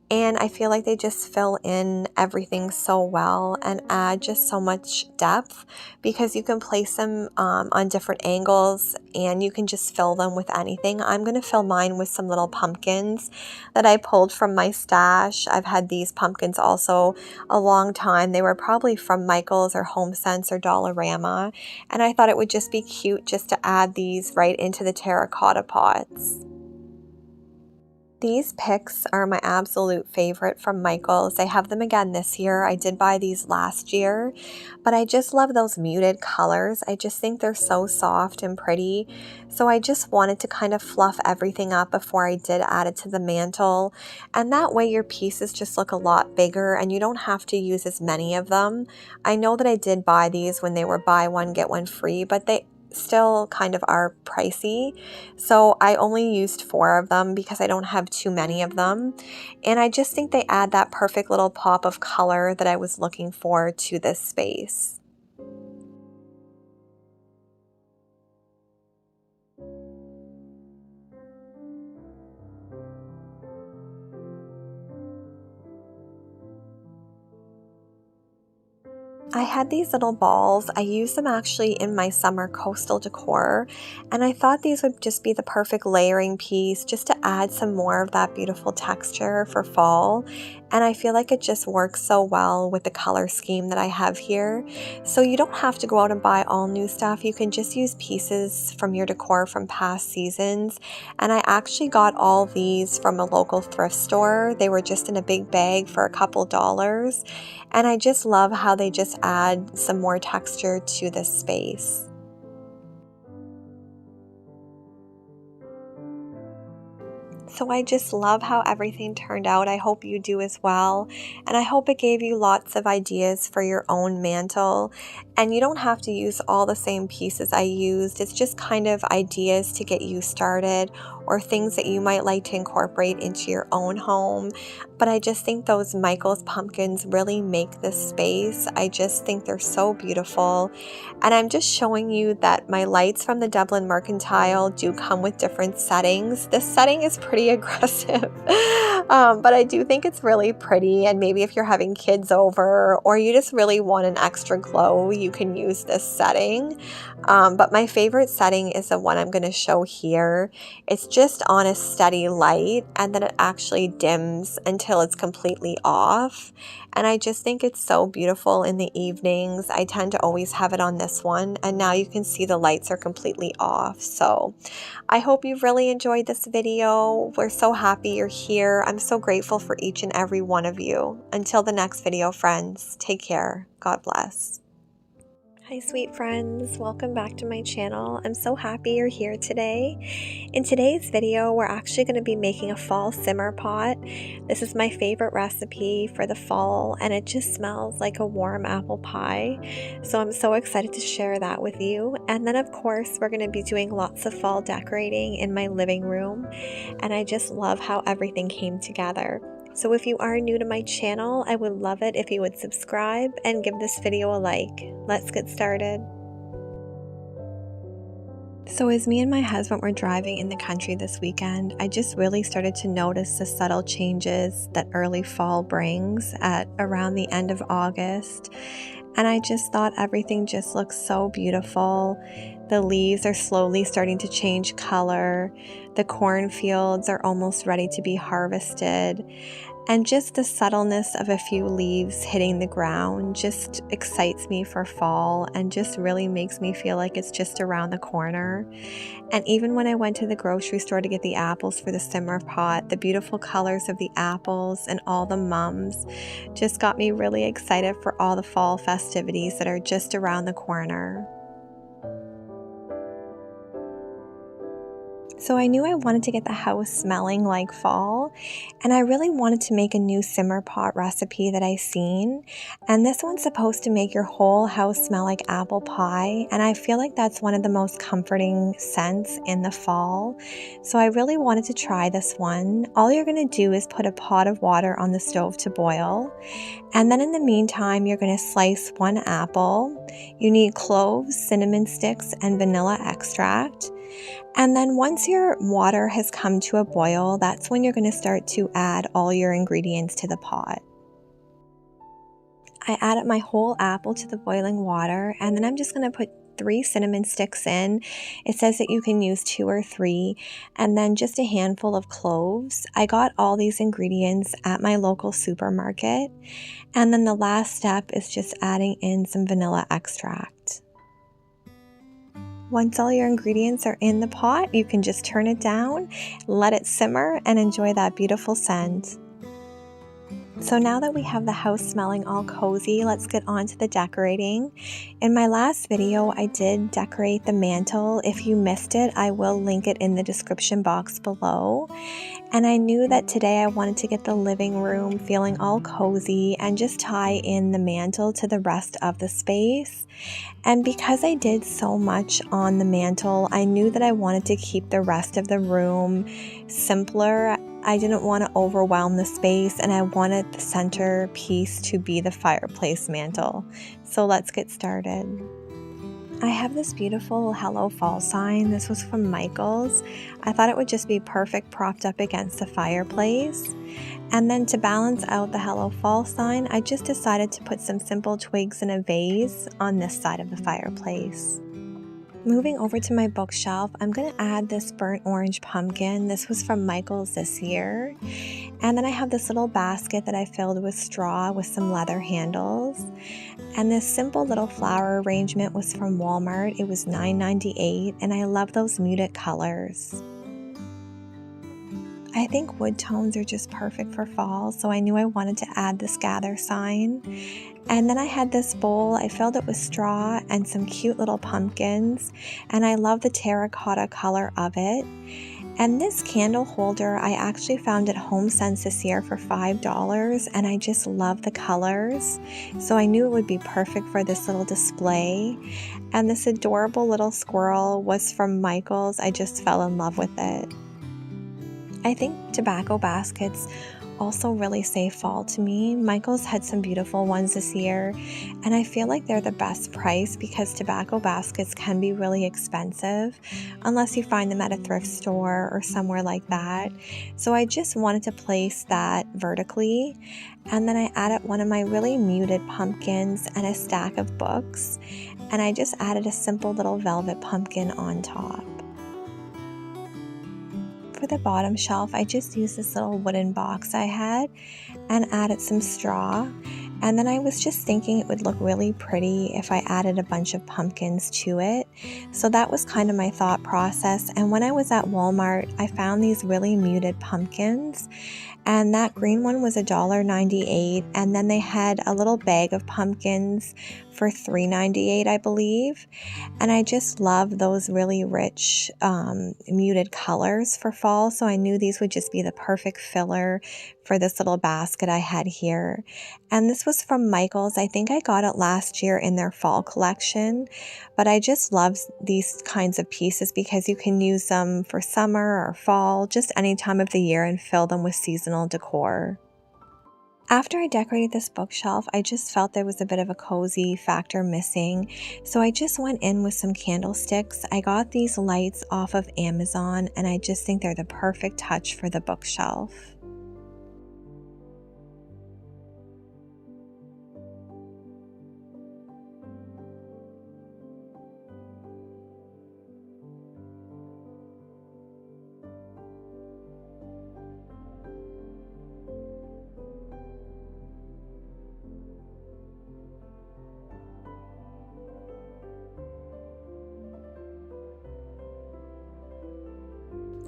And I feel like they just fill in everything so well and add just so much depth because you can place them on different angles and you can just fill them with anything. I'm going to fill mine with some little pumpkins that I pulled from my stash. I've had these pumpkins also a long time. They were probably from Michaels or HomeSense or Dollarama. And I thought it would just be cute just to add these right into the terracotta pots. These picks are my absolute favorite from Michaels. I have them again this year. I did buy these last year, but I just love those muted colors. I just think they're so soft and pretty. So I just wanted to kind of fluff everything up before I did add it to the mantle. And that way your pieces just look a lot bigger and you don't have to use as many of them. I know that I did buy these when they were buy one, get one free, but they still kind of are pricey, so I only used 4 of them because I don't have too many of them, and I just think they add that perfect little pop of color that I was looking for to this space. I had these little balls. I used them actually in my summer coastal decor, and I thought these would just be the perfect layering piece just to add some more of that beautiful texture for fall. And I feel like it just works so well with the color scheme that I have here. So you don't have to go out and buy all new stuff. You can just use pieces from your decor from past seasons. And I actually got all these from a local thrift store. They were just in a big bag for a couple dollars. And I just love how they just add some more texture to this space. So I just love how everything turned out. I hope you do as well. And I hope it gave you lots of ideas for your own mantle. And you don't have to use all the same pieces I used. It's just kind of ideas to get you started or things that you might like to incorporate into your own home. But I just think those Michael's pumpkins really make this space. I just think they're so beautiful. And I'm just showing you that my lights from the Dublin Mercantile do come with different settings. This setting is pretty aggressive, but I do think it's really pretty. And maybe if you're having kids over or you just really want an extra glow, you can use this setting. But my favorite setting is the one I'm going to show here. It's just on a steady light, and then it actually dims until it's completely off. And I just think it's so beautiful in the evenings. I tend to always have it on this one, and now you can see the lights are completely off. So I hope you've really enjoyed this video. We're so happy you're here. I'm so grateful for each and every one of you. Until the next video, friends, take care. God bless. Hi sweet friends, welcome back to my channel. I'm so happy you're here today. In today's video, we're actually going to be making a fall simmer pot. This is my favorite recipe for the fall, and it just smells like a warm apple pie. So I'm so excited to share that with you. And then of course, we're going to be doing lots of fall decorating in my living room. And I just love how everything came together. So if you are new to my channel, I would love it if you would subscribe and give this video a like. Let's get started. So as me and my husband were driving in the country this weekend, I just really started to notice the subtle changes that early fall brings at around the end of August. And I just thought everything just looks so beautiful. The leaves are slowly starting to change color. The cornfields are almost ready to be harvested. And just the subtleness of a few leaves hitting the ground just excites me for fall and just really makes me feel like it's just around the corner. And even when I went to the grocery store to get the apples for the simmer pot, the beautiful colors of the apples and all the mums just got me really excited for all the fall festivities that are just around the corner. So I knew I wanted to get the house smelling like fall, and I really wanted to make a new simmer pot recipe that I seen. And this one's supposed to make your whole house smell like apple pie, and I feel like that's one of the most comforting scents in the fall. So I really wanted to try this one. All you're going to do is put a pot of water on the stove to boil, and then in the meantime, you're going to slice one apple. You need cloves, cinnamon sticks, and vanilla extract. And then once your water has come to a boil, that's when you're going to start to add all your ingredients to the pot. I added my whole apple to the boiling water, and then I'm just going to put 3 cinnamon sticks in. It says that you can use 2 or 3, and then just a handful of cloves. I got all these ingredients at my local supermarket. And then the last step is just adding in some vanilla extract. Once all your ingredients are in the pot, you can just turn it down, let it simmer, and enjoy that beautiful scent. So now that we have the house smelling all cozy, let's get on to the decorating. In my last video, I did decorate the mantle. If you missed it, I will link it in the description box below. And I knew that today I wanted to get the living room feeling all cozy and just tie in the mantle to the rest of the space. And because I did so much on the mantle, I knew that I wanted to keep the rest of the room simpler. I didn't want to overwhelm the space, and I wanted the center piece to be the fireplace mantle. So let's get started. I have this beautiful Hello Fall sign. This was from Michael's. I thought it would just be perfect propped up against the fireplace. And then to balance out the Hello Fall sign, I just decided to put some simple twigs in a vase on this side of the fireplace. Moving over to my bookshelf, I'm going to add this burnt orange pumpkin. This was from Michael's this year. And then I have this little basket that I filled with straw with some leather handles. And this simple little flower arrangement was from Walmart. It was $9.98, and I love those muted colors. I think wood tones are just perfect for fall, so I knew I wanted to add this gather sign. And then I had this bowl. I filled it with straw and some cute little pumpkins, and I love the terracotta color of it. And this candle holder I actually found at HomeSense this year for $5, and I just love the colors, so I knew it would be perfect for this little display. And this adorable little squirrel was from Michael's. I just fell in love with it. I think tobacco baskets also really say fall to me. Michael's had some beautiful ones this year, and I feel like they're the best price because tobacco baskets can be really expensive unless you find them at a thrift store or somewhere like that. So I just wanted to place that vertically, and then I added one of my really muted pumpkins and a stack of books, and I just added a simple little velvet pumpkin on top. For the bottom shelf, I just used this little wooden box I had and added some straw. And then I was just thinking it would look really pretty if I added a bunch of pumpkins to it. So that was kind of my thought process. And when I was at Walmart, I found these really muted pumpkins. And that green one was $1.98. And then they had a little bag of pumpkins for $3.98, I believe. And I just love those really rich muted colors for fall. So I knew these would just be the perfect filler for this little basket I had here. And this was from Michael's. I think I got it last year in their fall collection. But I just love these kinds of pieces because you can use them for summer or fall, just any time of the year, and fill them with seasonal decor. After I decorated this bookshelf, I just felt there was a bit of a cozy factor missing, so I just went in with some candlesticks. I got these lights off of Amazon, and I just think they're the perfect touch for the bookshelf.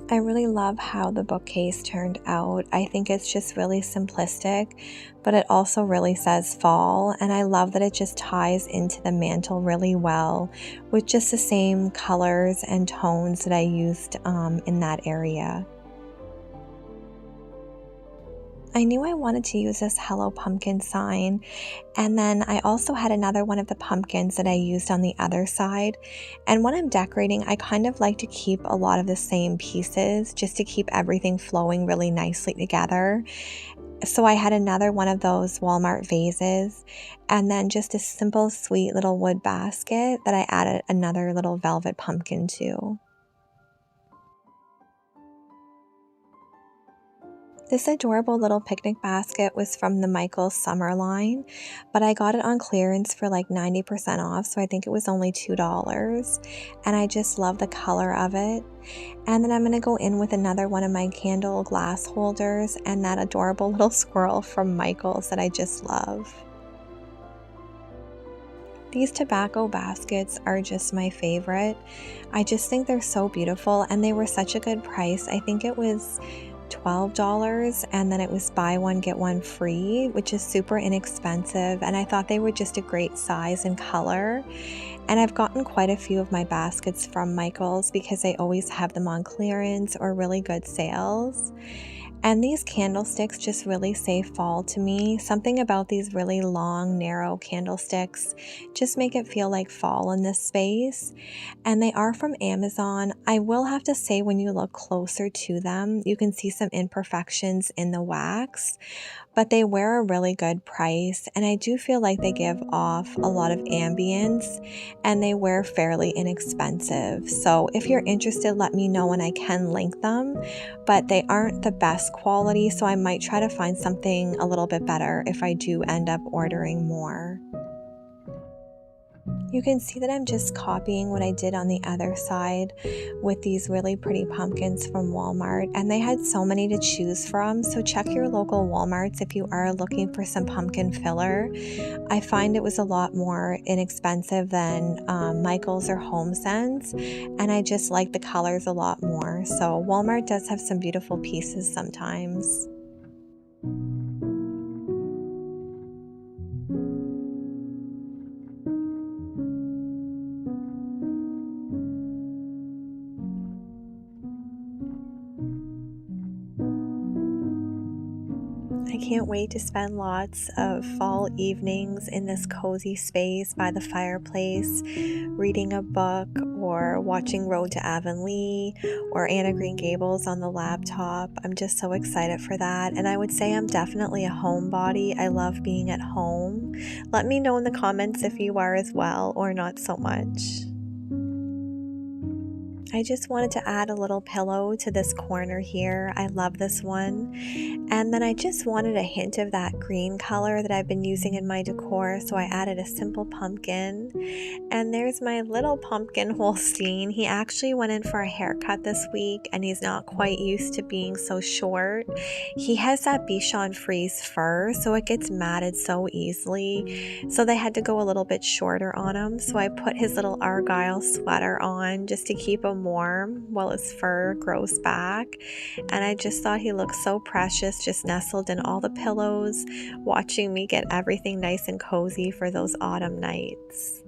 I really love how the bookcase turned out. I think it's just really simplistic, but it also really says fall, and I love that it just ties into the mantle really well with just the same colors and tones that I used in that area. I knew I wanted to use this Hello Pumpkin sign, and then I also had another one of the pumpkins that I used on the other side. And when I'm decorating, I kind of like to keep a lot of the same pieces just to keep everything flowing really nicely together. So I had another one of those Walmart vases, and then just a simple sweet little wood basket that I added another little velvet pumpkin to. This adorable little picnic basket was from the Michael's summer line, but I got it on clearance for like 90% off, so I think it was only $2. And I just love the color of it. And then I'm going to go in with another one of my candle glass holders and that adorable little squirrel from Michael's that I just love. These tobacco baskets are just my favorite. I just think they're so beautiful, and they were such a good price. I think it was $12, and then it was buy one get one free, which is super inexpensive, and I thought they were just a great size and color. And I've gotten quite a few of my baskets from Michael's because they always have them on clearance or really good sales. And these candlesticks just really say fall to me. Something about these really long, narrow candlesticks just make it feel like fall in this space. And they are from Amazon. I will have to say, when you look closer to them, you can see some imperfections in the wax, but they wear a really good price, and I do feel like they give off a lot of ambience, and they wear fairly inexpensive. So if you're interested, let me know and I can link them, but they aren't the best quality, so I might try to find something a little bit better if I do end up ordering more. You can see that I'm just copying what I did on the other side with these really pretty pumpkins from Walmart, and they had so many to choose from, so check your local Walmarts if you are looking for some pumpkin filler. I find it was a lot more inexpensive than Michael's or HomeSense, and I just like the colors a lot more, so Walmart does have some beautiful pieces sometimes. I can't wait to spend lots of fall evenings in this cozy space by the fireplace, reading a book or watching Road to Avonlea or Anne of Green Gables on the laptop. I'm just so excited for that, and I would say I'm definitely a homebody. I love being at home. Let me know in the comments if you are as well or not so much. I just wanted to add a little pillow to this corner here. I love this one. And then I just wanted a hint of that green color that I've been using in my decor, so I added a simple pumpkin. And there's my little pumpkin Holstein. He actually went in for a haircut this week, and he's not quite used to being so short. He has that Rebekahsharonfraser fur, so it gets matted so easily. So they had to go a little bit shorter on him. So I put his little Argyle sweater on just to keep him warm while his fur grows back. And I just thought he looked so precious, just nestled in all the pillows, watching me get everything nice and cozy for those autumn nights.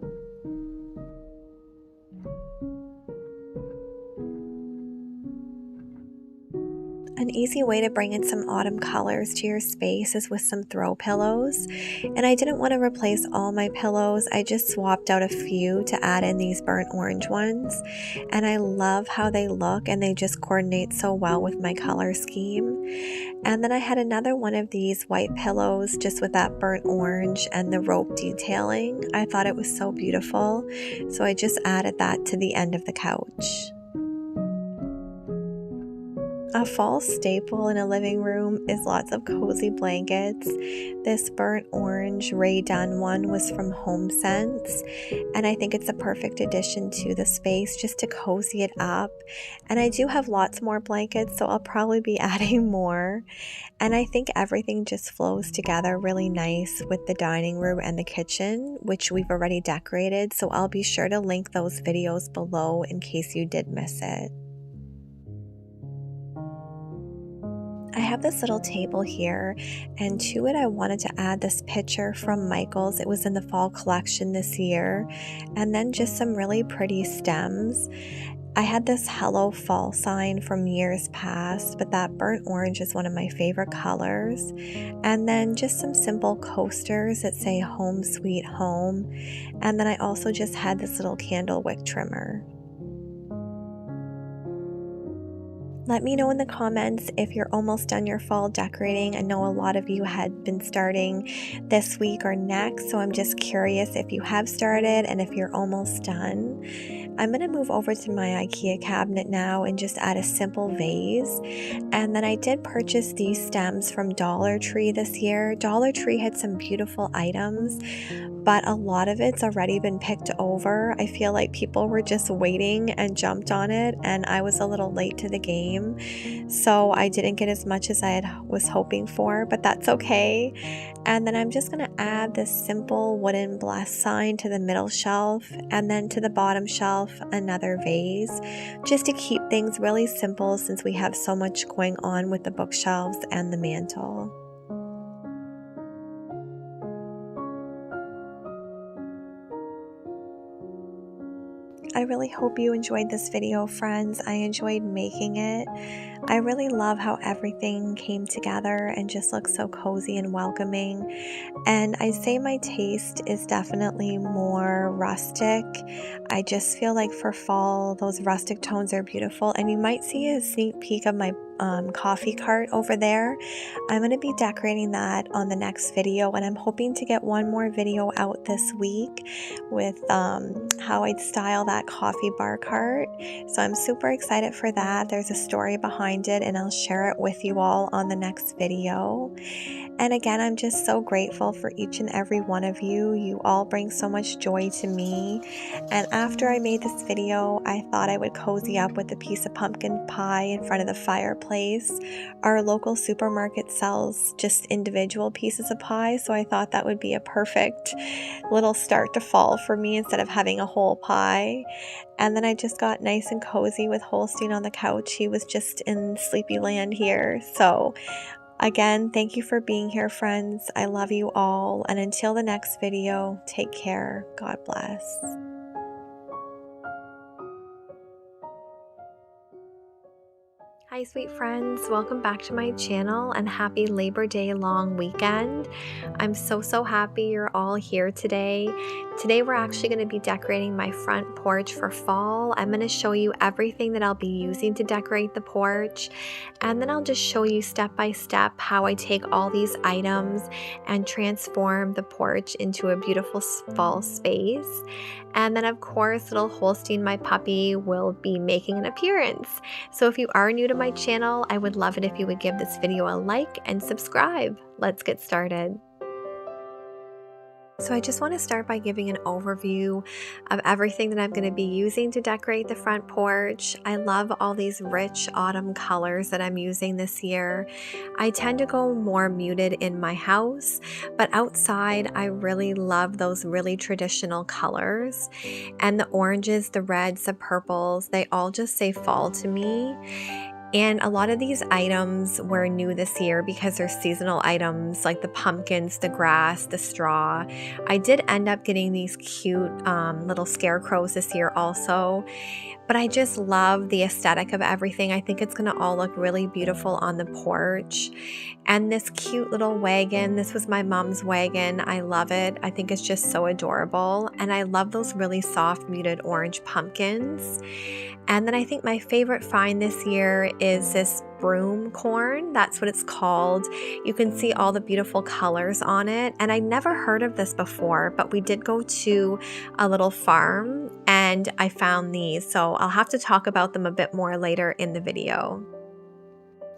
An easy way to bring in some autumn colors to your space is with some throw pillows. And I didn't want to replace all my pillows. I just swapped out a few to add in these burnt orange ones. And I love how they look, and they just coordinate so well with my color scheme. And then I had another one of these white pillows just with that burnt orange and the rope detailing. I thought it was so beautiful. So I just added that to the end of the couch. A fall staple in a living room is lots of cozy blankets. This burnt orange Ray Dunn one was from HomeSense, and I think it's a perfect addition to the space just to cozy it up. And I do have lots more blankets, so I'll probably be adding more. And I think everything just flows together really nice with the dining room and the kitchen, which we've already decorated, so I'll be sure to link those videos below in case you did miss it. I have this little table here, and to it I wanted to add this picture from Michael's. It was in the fall collection this year, and then just some really pretty stems. I had this Hello Fall sign from years past, but that burnt orange is one of my favorite colors. And then just some simple coasters that say Home Sweet Home. And then I also just had this little candle wick trimmer. Let me know in the comments if you're almost done your fall decorating. I know a lot of you had been starting this week or next, so I'm just curious if you have started and if you're almost done. I'm going to move over to my IKEA cabinet now and just add a simple vase. And then I did purchase these stems from Dollar Tree this year. Dollar Tree had some beautiful items, but a lot of it's already been picked over. I feel like people were just waiting and jumped on it, and I was a little late to the game. So I didn't get as much as I was hoping for, but that's okay. And then I'm just going to add this simple wooden bless sign to the middle shelf, and then to the bottom shelf another vase, just to keep things really simple since we have so much going on with the bookshelves and the mantle. I really hope you enjoyed this video, friends. I enjoyed making it. I really love how everything came together and just looks so cozy and welcoming. And I'd say my taste is definitely more rustic. I just feel like for fall, those rustic tones are beautiful. And you might see a sneak peek of my coffee cart over there. I'm going to be decorating that on the next video, and I'm hoping to get one more video out this week with how I'd style that coffee bar cart. So I'm super excited for that. There's a story behind it, and I'll share it with you all on the next video. And again, I'm just so grateful for each and every one of you. You all bring so much joy to me. And after I made this video, I thought I would cozy up with a piece of pumpkin pie in front of the fireplace. Our local supermarket sells just individual pieces of pie, so I thought that would be a perfect little start to fall for me instead of having a whole pie. And then I just got nice and cozy with Holstein on the couch. He was just in sleepy land here. So again, thank you for being here, friends. I love you all. And until the next video, take care. God bless. Hi, sweet friends. Welcome back to my channel and happy Labor Day long weekend. I'm so happy you're all here today. Today we're actually going to be decorating my front porch for fall. I'm going to show you everything that I'll be using to decorate the porch, and then I'll just show you step by step how I take all these items and transform the porch into a beautiful fall space. And then of course little Holstein, my puppy, will be making an appearance. So if you are new to my channel, I would love it if you would give this video a like and subscribe. Let's get started. So I just want to start by giving an overview of everything that I'm going to be using to decorate the front porch. I love all these rich autumn colors that I'm using this year. I tend to go more muted in my house, but outside I really love those really traditional colors. And the oranges, the reds, the purples, they all just say fall to me. And a lot of these items were new this year because they're seasonal items like the pumpkins, the grass, the straw. I did end up getting these cute little scarecrows this year also. But I just love the aesthetic of everything. I think it's going to all look really beautiful on the porch. And this cute little wagon, this was my mom's wagon. I love it. I think it's just so adorable. And I love those really soft muted orange pumpkins. And then I think my favorite find this year is this broom corn. That's what it's called. You can see all the beautiful colors on it. And I never heard of this before, but we did go to a little farm and I found these. So I'll have to talk about them a bit more later in the video.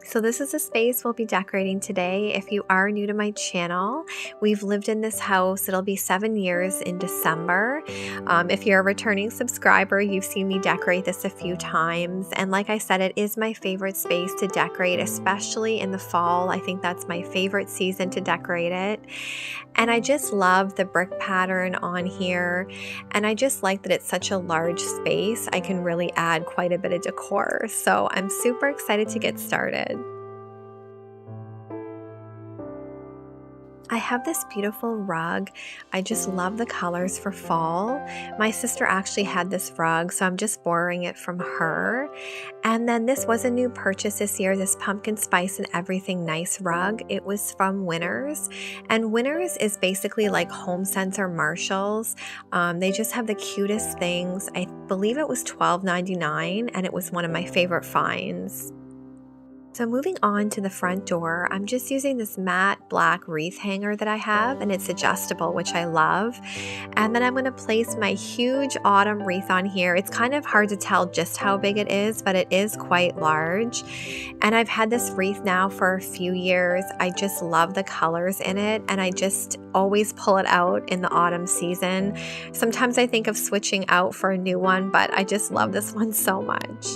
So this is a space we'll be decorating today. If you are new to my channel, we've lived in this house. It'll be 7 years in December. If you're a returning subscriber, you've seen me decorate this a few times. And like I said, it is my favorite space to decorate, especially in the fall. I think that's my favorite season to decorate it. And I just love the brick pattern on here. And I just like that it's such a large space. I can really add quite a bit of decor. So I'm super excited to get started. I have this beautiful rug. I just love the colors for fall. My sister actually had this rug, so I'm just borrowing it from her. And then this was a new purchase this year, this pumpkin spice and everything nice rug. It was from Winners. And Winners is basically like Home Sense or Marshalls. They just have the cutest things. I believe it was $12.99 and it was one of my favorite finds. So moving on to the front door, I'm just using this matte black wreath hanger that I have, and it's adjustable, which I love. And then I'm going to place my huge autumn wreath on here. It's kind of hard to tell just how big it is, but it is quite large. And I've had this wreath now for a few years. I just love the colors in it, and I just always pull it out in the autumn season. Sometimes I think of switching out for a new one, but I just love this one so much.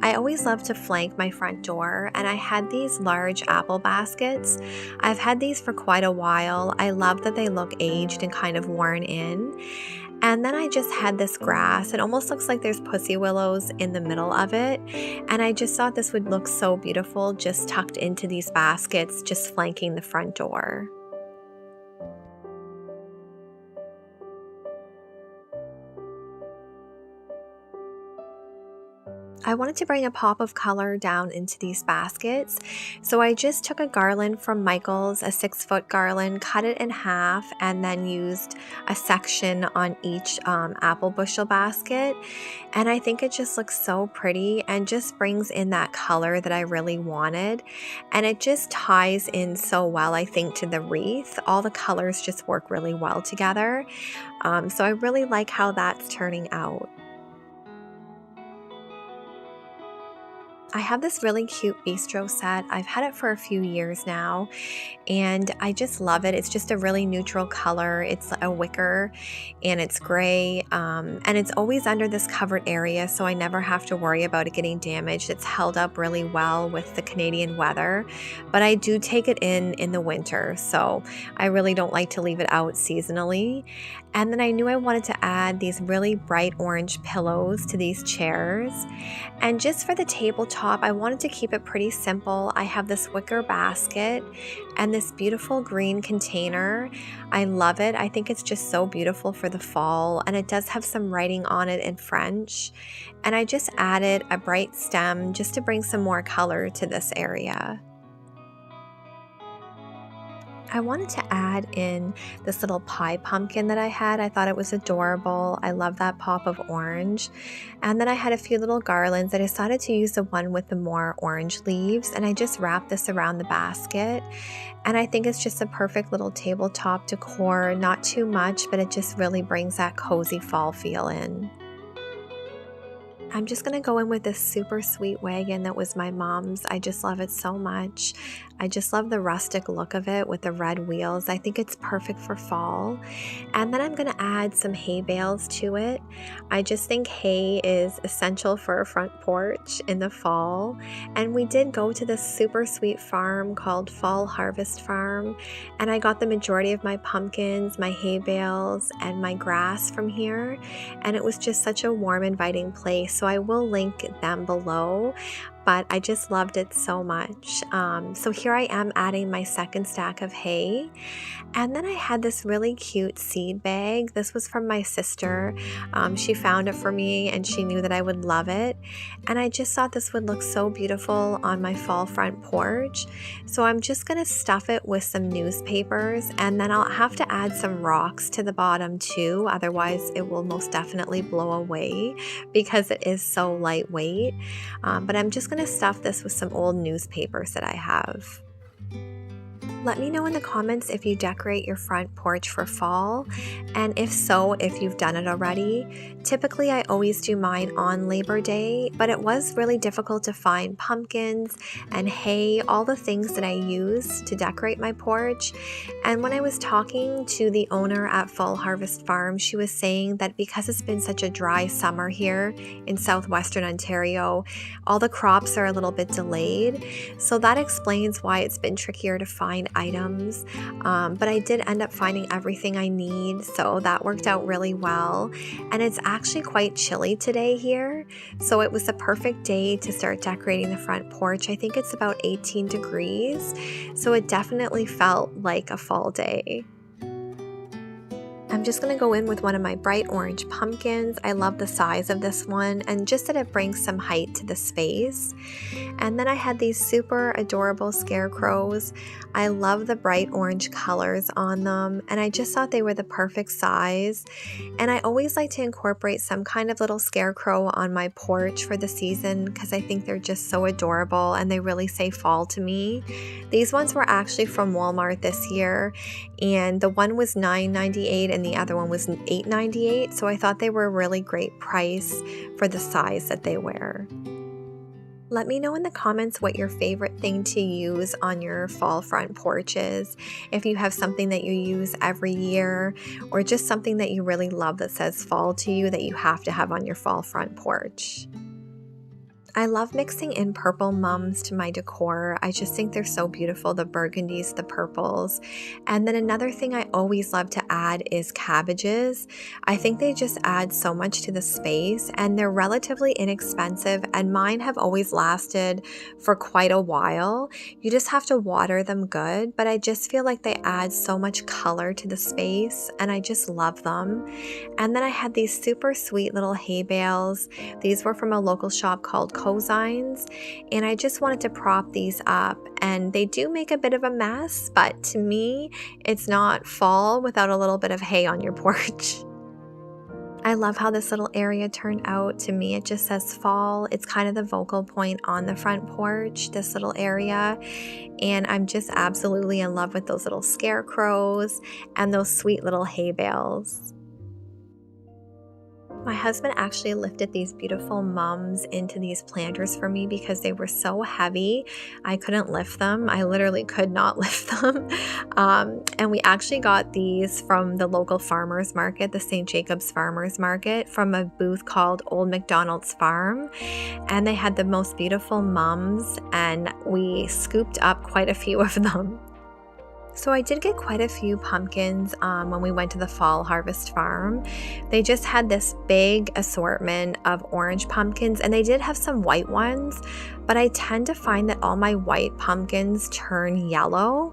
I always love to flank my front door, and I had these large apple baskets. I've had these for quite a while. I love that they look aged and kind of worn in. And then I just had this grass. It almost looks like there's pussy willows in the middle of it. And I just thought this would look so beautiful just tucked into these baskets, just flanking the front door. I wanted to bring a pop of color down into these baskets, so I just took a garland from Michael's, a 6-foot garland, cut it in half, and then used a section on each apple bushel basket. And I think it just looks so pretty and just brings in that color that I really wanted. And it just ties in so well, I think, to the wreath. All the colors just work really well together. So I really like how that's turning out. I have this really cute bistro set. I've had it for a few years now, and I just love it. It's just a really neutral color. It's a wicker, and it's gray, and it's always under this covered area, so I never have to worry about it getting damaged. It's held up really well with the Canadian weather, but I do take it in the winter, so I really don't like to leave it out seasonally. And then I knew I wanted to add these really bright orange pillows to these chairs. And just for the tabletop, I wanted to keep it pretty simple. I have this wicker basket and this beautiful green container. I love it. I think it's just so beautiful for the fall, and it does have some writing on it in French. And I just added a bright stem just to bring some more color to this area. I wanted to add in this little pie pumpkin that I had. I thought it was adorable. I love that pop of orange. And then I had a few little garlands. I decided to use the one with the more orange leaves, and I just wrapped this around the basket. And I think it's just a perfect little tabletop decor. Not too much, but it just really brings that cozy fall feel in. I'm just going to go in with this super sweet wagon that was my mom's. I just love it so much. I just love the rustic look of it with the red wheels. I think it's perfect for fall. And then I'm going to add some hay bales to it. I just think hay is essential for a front porch in the fall. And we did go to this super sweet farm called Fall Harvest Farm. And I got the majority of my pumpkins, my hay bales, and my grass from here. And it was just such a warm, inviting place. So I will link them below, but I just loved it so much. So here I am adding my second stack of hay. And then I had this really cute seed bag. This was from my sister. She found it for me and she knew that I would love it. And I just thought this would look so beautiful on my fall front porch. So I'm just gonna stuff it with some newspapers, and then I'll have to add some rocks to the bottom too. Otherwise it will most definitely blow away because it is so lightweight. But I'm just going to stuff this with some old newspapers that I have. Let me know in the comments if you decorate your front porch for fall, and if so, if you've done it already. Typically, I always do mine on Labor Day, but it was really difficult to find pumpkins and hay, all the things that I use to decorate my porch. And when I was talking to the owner at Fall Harvest Farm, she was saying that because it's been such a dry summer here in southwestern Ontario, all the crops are a little bit delayed. So that explains why it's been trickier to find items, but I did end up finding everything I need, so that worked out really well. And it's actually quite chilly today here, so it was the perfect day to start decorating the front porch. I think it's about 18 degrees, so it definitely felt like a fall day. I'm just going to go in with one of my bright orange pumpkins. I love the size of this one and just that it brings some height to the space. And then I had these super adorable scarecrows. I love the bright orange colors on them, and I just thought they were the perfect size. And I always like to incorporate some kind of little scarecrow on my porch for the season because I think they're just so adorable and they really say fall to me. These ones were actually from Walmart this year, and the one was $9.98 and the other one was $8.98, so I thought they were a really great price for the size that they wear. Let me know in the comments what your favorite thing to use on your fall front porch is. If you have something that you use every year, or just something that you really love that says fall to you that you have to have on your fall front porch. I love mixing in purple mums to my decor. I just think they're so beautiful, the burgundies, the purples. And then another thing I always love to add is cabbages. I think they just add so much to the space, and they're relatively inexpensive, and mine have always lasted for quite a while. You just have to water them good, but I just feel like they add so much color to the space, and I just love them. And then I had these super sweet little hay bales. These were from a local shop called Cozines, and I just wanted to prop these up, and they do make a bit of a mess, but to me, it's not fall without a little bit of hay on your porch. I love how this little area turned out. To me, it just says fall. It's kind of the focal point on the front porch, this little area, and I'm just absolutely in love with those little scarecrows and those sweet little hay bales. My husband actually lifted these beautiful mums into these planters for me because they were so heavy. I couldn't lift them. I literally could not lift them. And we actually got these from the local farmers market, the St. Jacobs Farmers Market, from a booth called Old McDonald's Farm. And they had the most beautiful mums, and we scooped up quite a few of them. So I did get quite a few pumpkins when we went to the Fall Harvest Farm. They just had this big assortment of orange pumpkins, and they did have some white ones, but I tend to find that all my white pumpkins turn yellow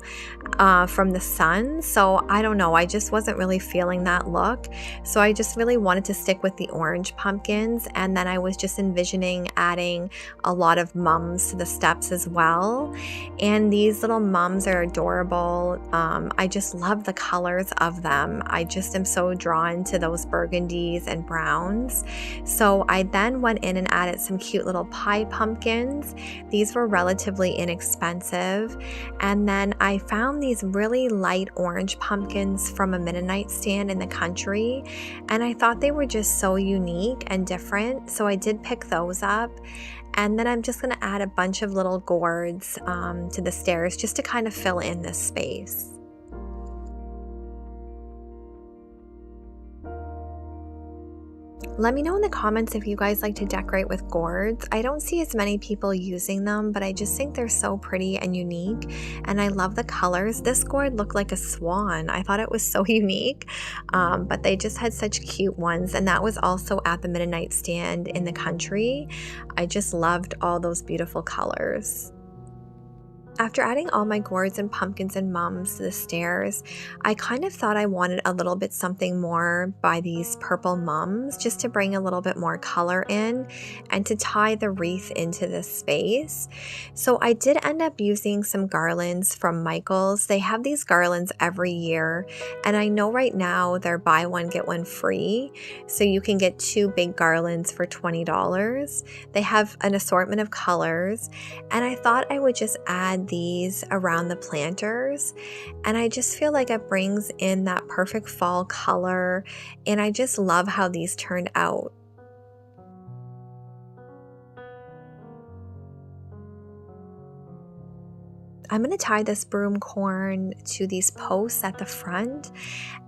from the sun. So I don't know, I just wasn't really feeling that look. So I just really wanted to stick with the orange pumpkins, and then I was just envisioning adding a lot of mums to the steps as well. And these little mums are adorable. I just love the colors of them. I just am so drawn to those burgundies and browns. So I then went in and added some cute little pie pumpkins. These were relatively inexpensive. And then I found these really light orange pumpkins from a Mennonite stand in the country, and I thought they were just so unique and different, so I did pick those up. And then I'm just going to add a bunch of little gourds to the stairs just to kind of fill in this space. Let me know in the comments if you guys like to decorate with gourds. I don't see as many people using them, but I just think they're so pretty and unique, and I love the colors. This gourd looked like a swan. I thought it was so unique, but they just had such cute ones, and that was also at the Mennonite stand in the country. I just loved all those beautiful colors. After adding all my gourds and pumpkins and mums to the stairs, I kind of thought I wanted a little bit something more by these purple mums, just to bring a little bit more color in and to tie the wreath into this space. So I did end up using some garlands from Michael's. They have these garlands every year, and I know right now they're buy one get one free, so you can get 2 big garlands for $20. They have an assortment of colors, and I thought I would just add these around the planters, and I just feel like it brings in that perfect fall color, and I just love how these turned out. I'm going to tie this broomcorn to these posts at the front,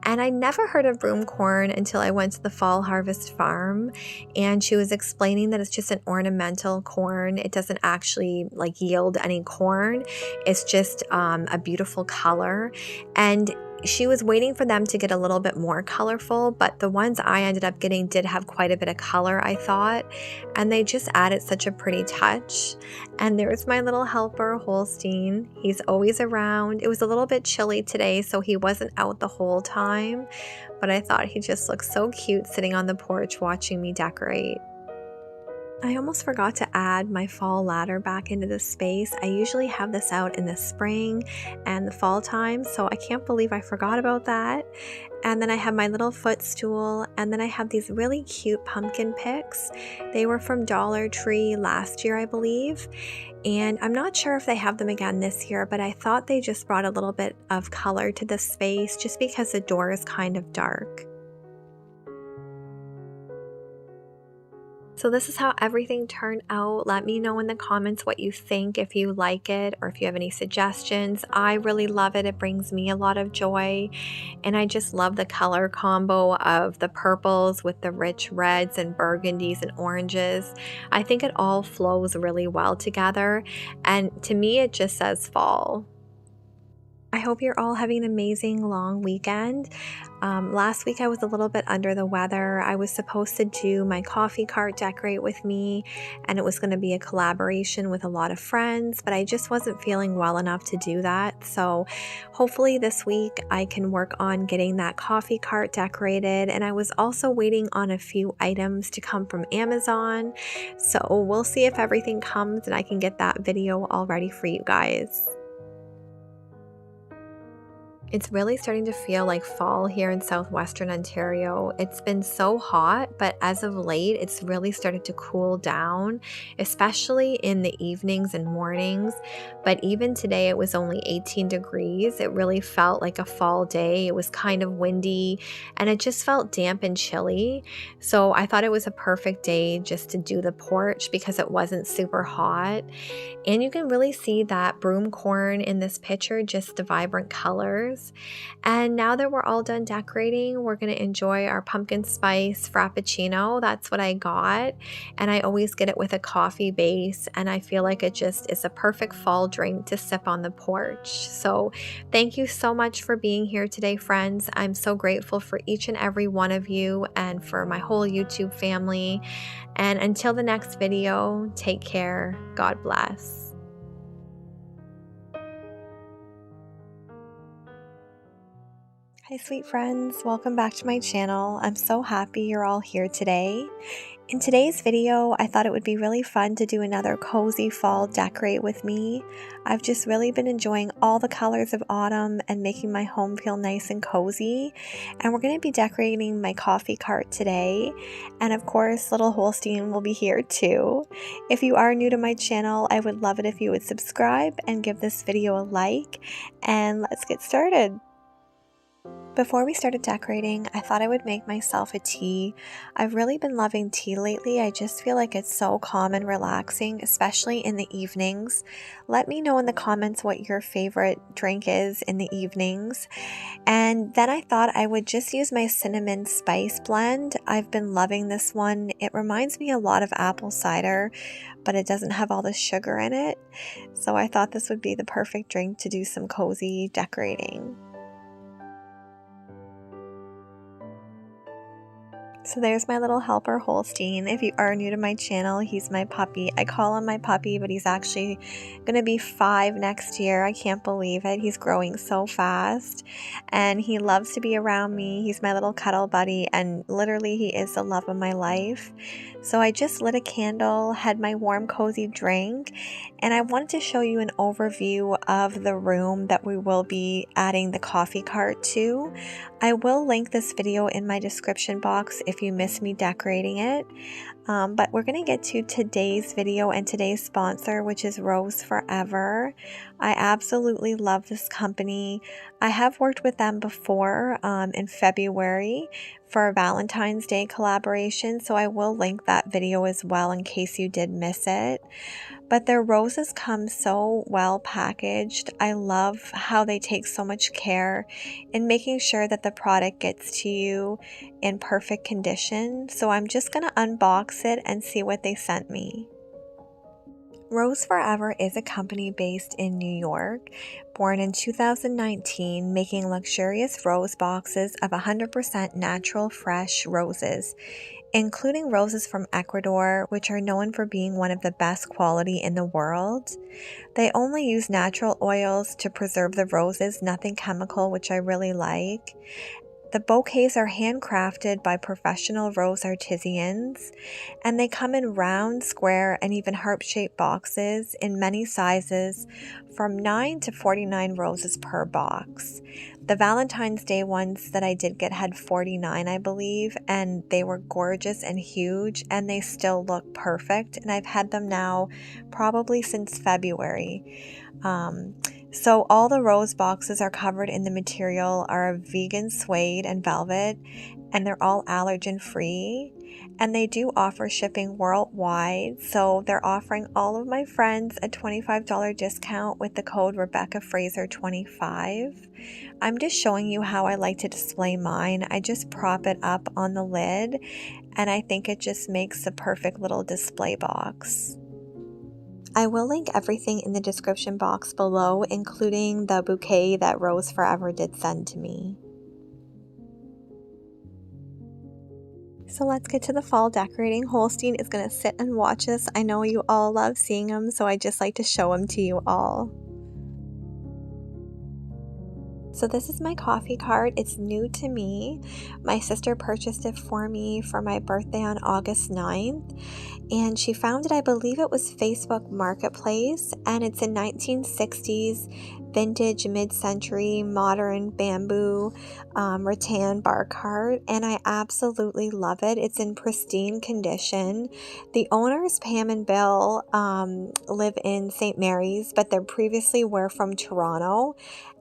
and I never heard of broomcorn until I went to the Fall Harvest Farm, and she was explaining that it's just an ornamental corn. It doesn't actually like yield any corn. It's just a beautiful color, and she was waiting for them to get a little bit more colorful, but the ones I ended up getting did have quite a bit of color, I thought, and they just added such a pretty touch. And there's my little helper, Holstein. He's always around. It was a little bit chilly today, so he wasn't out the whole time, but I thought he just looked so cute sitting on the porch watching me decorate. I almost forgot to add my fall ladder back into this space. I usually have this out in the spring and the fall time, so I can't believe I forgot about that. And then I have my little footstool, and then I have these really cute pumpkin picks. They were from Dollar Tree last year, I believe, and I'm not sure if they have them again this year, but I thought they just brought a little bit of color to the space just because the door is kind of dark. So this is how everything turned out. Let me know in the comments what you think, if you like it or if you have any suggestions. I really love it. It brings me a lot of joy. And I just love the color combo of the purples with the rich reds and burgundies and oranges. I think it all flows really well together. And to me, it just says fall. I hope you're all having an amazing long weekend. Last week I was a little bit under the weather. I was supposed to do my coffee cart decorate with me, and it was going to be a collaboration with a lot of friends, but I just wasn't feeling well enough to do that. So hopefully this week I can work on getting that coffee cart decorated. And I was also waiting on a few items to come from Amazon. So we'll see if everything comes and I can get that video all ready for you guys. It's really starting to feel like fall here in southwestern Ontario. It's been so hot, but as of late, it's really started to cool down, especially in the evenings and mornings. But even today, it was only 18 degrees. It really felt like a fall day. It was kind of windy, and it just felt damp and chilly. So I thought it was a perfect day just to do the porch because it wasn't super hot. And you can really see that broom corn in this picture, just the vibrant colors. And now that we're all done decorating, we're going to enjoy our pumpkin spice frappuccino. That's what I got. And I always get it with a coffee base. And I feel like it just is a perfect fall drink to sip on the porch. So thank you so much for being here today, friends. I'm so grateful for each and every one of you and for my whole YouTube family. And until the next video, take care. God bless. Hi sweet friends, welcome back to my channel. I'm so happy you're all here today. In today's video, I thought it would be really fun to do another cozy fall decorate with me. I've just really been enjoying all the colors of autumn and making my home feel nice and cozy. And we're going to be decorating my coffee cart today. And of course, little Holstein will be here too. If you are new to my channel, I would love it if you would subscribe and give this video a like. And let's get started. Before we started decorating, I thought I would make myself a tea. I've really been loving tea lately. I just feel like it's so calm and relaxing, especially in the evenings. Let me know in the comments what your favorite drink is in the evenings. And then I thought I would just use my cinnamon spice blend. I've been loving this one. It reminds me a lot of apple cider, but it doesn't have all the sugar in it. So I thought this would be the perfect drink to do some cozy decorating. So there's my little helper Holstein. If you are new to my channel, he's my puppy. I call him my puppy, but he's actually going to be 5 next year. I can't believe it. He's growing so fast, and he loves to be around me. He's my little cuddle buddy, and literally he is the love of my life. So I just lit a candle, had my warm cozy drink, and I wanted to show you an overview of the room that we will be adding the coffee cart to. I will link this video in my description box if you miss me decorating it. But we're going to get to today's video and today's sponsor, which is Rose Forever. I absolutely love this company. I have worked with them before in February for a Valentine's Day collaboration, so I will link that video as well in case you did miss it. But their roses come so well packaged. I love how they take so much care in making sure that the product gets to you in perfect condition. So I'm just going to unbox it and see what they sent me. Rose Forever is a company based in New York, born in 2019, making luxurious rose boxes of 100% natural fresh roses, including roses from Ecuador, which are known for being one of the best quality in the world. They only use natural oils to preserve the roses, nothing chemical, which I really like. The bouquets are handcrafted by professional rose artisans, and they come in round, square, and even heart-shaped boxes in many sizes, from 9 to 49 roses per box. The Valentine's Day ones that I did get had 49, I believe, and they were gorgeous and huge, and they still look perfect, and I've had them now probably since February. So all the rose boxes are covered in the material are vegan suede and velvet, and they're all allergen free, and they do offer shipping worldwide. So they're offering all of my friends a $25 discount with the code Rebekahsharonfraser25. I'm just showing you how I like to display mine. I just prop it up on the lid, and I think it just makes the perfect little display box. I will link everything in the description box below, including the bouquet that Rose Forever did send to me. So let's get to the fall decorating. Holstein is going to sit and watch us. I know you all love seeing them, so I just like to show them to you all. So this is my coffee cart. It's new to me. My sister purchased it for me for my birthday on August 9th. And she found it, I believe it was Facebook Marketplace, and it's a 1960s vintage mid-century modern bamboo rattan bar cart, and I absolutely love it. It's in pristine condition. The owners, Pam and Bill, live in St. Mary's, but they previously were from Toronto,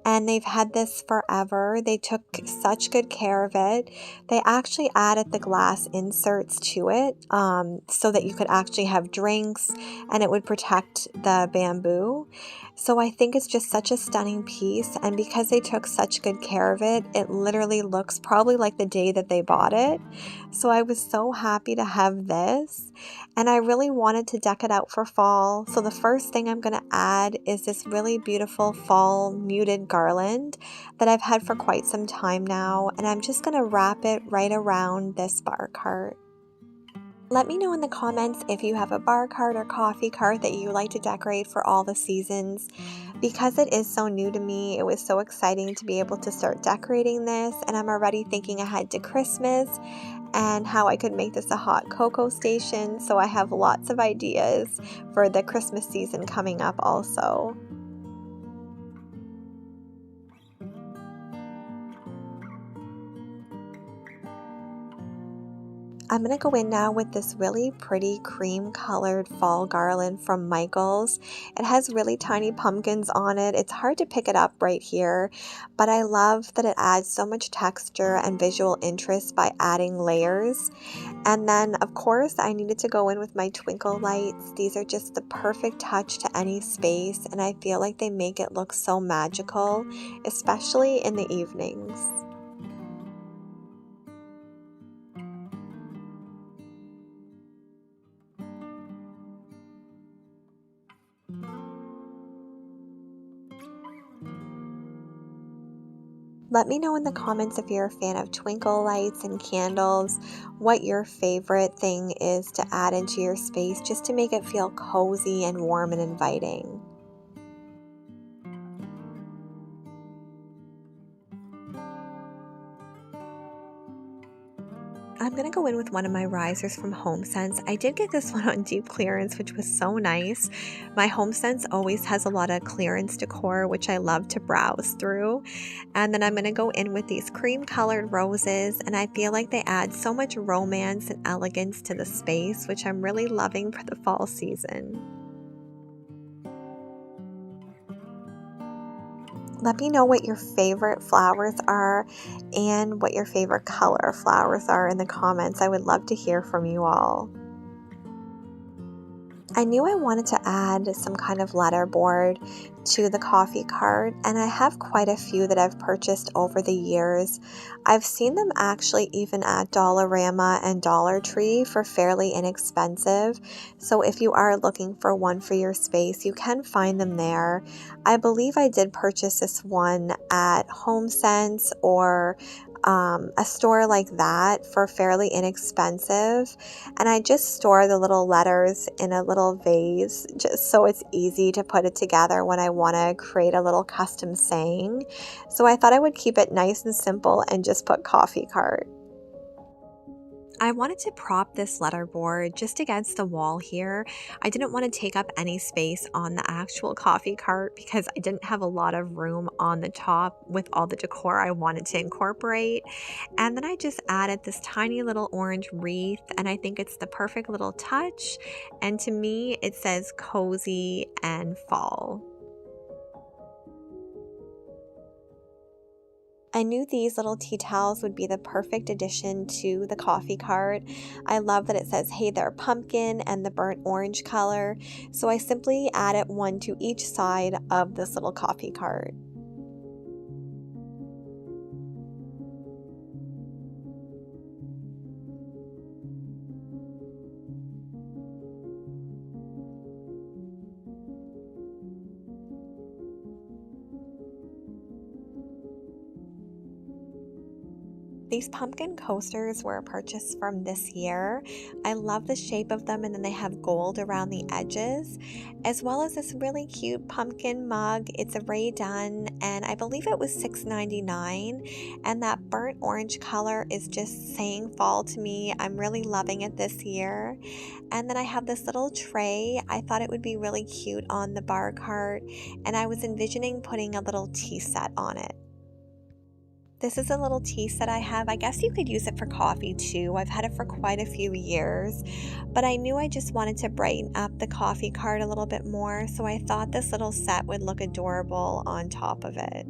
and they've had this forever. They took such good care of it. They actually added the glass inserts to it so that you could actually have drinks and it would protect the bamboo. So I think it's just such a stunning piece, and because they took such good care of it, it literally looks probably like the day that they bought it. So I was so happy to have this, and I really wanted to deck it out for fall. So the first thing I'm going to add is this really beautiful fall muted garland that I've had for quite some time now, and I'm just going to wrap it right around this bar cart. Let me know in the comments if you have a bar cart or coffee cart that you like to decorate for all the seasons. Because it is so new to me, it was so exciting to be able to start decorating this, and I'm already thinking ahead to Christmas and how I could make this a hot cocoa station. So I have lots of ideas for the Christmas season coming up also. I'm going to go in now with this really pretty cream colored fall garland from Michaels. It has really tiny pumpkins on it. It's hard to pick it up right here, but I love that it adds so much texture and visual interest by adding layers. And then, of course, I needed to go in with my twinkle lights. These are just the perfect touch to any space, and I feel like they make it look so magical, especially in the evenings. Let me know in the comments if you're a fan of twinkle lights and candles, what your favorite thing is to add into your space just to make it feel cozy and warm and inviting. I'm going to go in with one of my risers from HomeSense. I did get this one on deep clearance, which was so nice. My HomeSense always has a lot of clearance decor, which I love to browse through. And then I'm going to go in with these cream colored roses, and I feel like they add so much romance and elegance to the space, which I'm really loving for the fall season. Let me know what your favorite flowers are and what your favorite color flowers are in the comments. I would love to hear from you all. I knew I wanted to add some kind of letterboard to the coffee cart, and I have quite a few that I've purchased over the years. I've seen them actually even at Dollarama and Dollar Tree for fairly inexpensive, so if you are looking for one for your space, you can find them there. I believe I did purchase this one at HomeSense or a store like that for fairly inexpensive, and I just store the little letters in a little vase just so it's easy to put it together when I want to create a little custom saying. So I thought I would keep it nice and simple and just put coffee cart. I wanted to prop this letterboard just against the wall here. I didn't want to take up any space on the actual coffee cart because I didn't have a lot of room on the top with all the decor I wanted to incorporate. And then I just added this tiny little orange wreath, and I think it's the perfect little touch. And to me, it says cozy and fall. I knew these little tea towels would be the perfect addition to the coffee cart. I love that it says "Hey There Pumpkin" and the burnt orange color, so I simply added one to each side of this little coffee cart. These pumpkin coasters were a purchase from this year. I love the shape of them, and then they have gold around the edges, as well as this really cute pumpkin mug. It's a Ray Dunn, and I believe it was $6.99. And that burnt orange color is just saying fall to me. I'm really loving it this year. And then I have this little tray. I thought it would be really cute on the bar cart, and I was envisioning putting a little tea set on it. This is a little tea set I have. I guess you could use it for coffee too. I've had it for quite a few years, but I knew I just wanted to brighten up the coffee cart a little bit more, so I thought this little set would look adorable on top of it.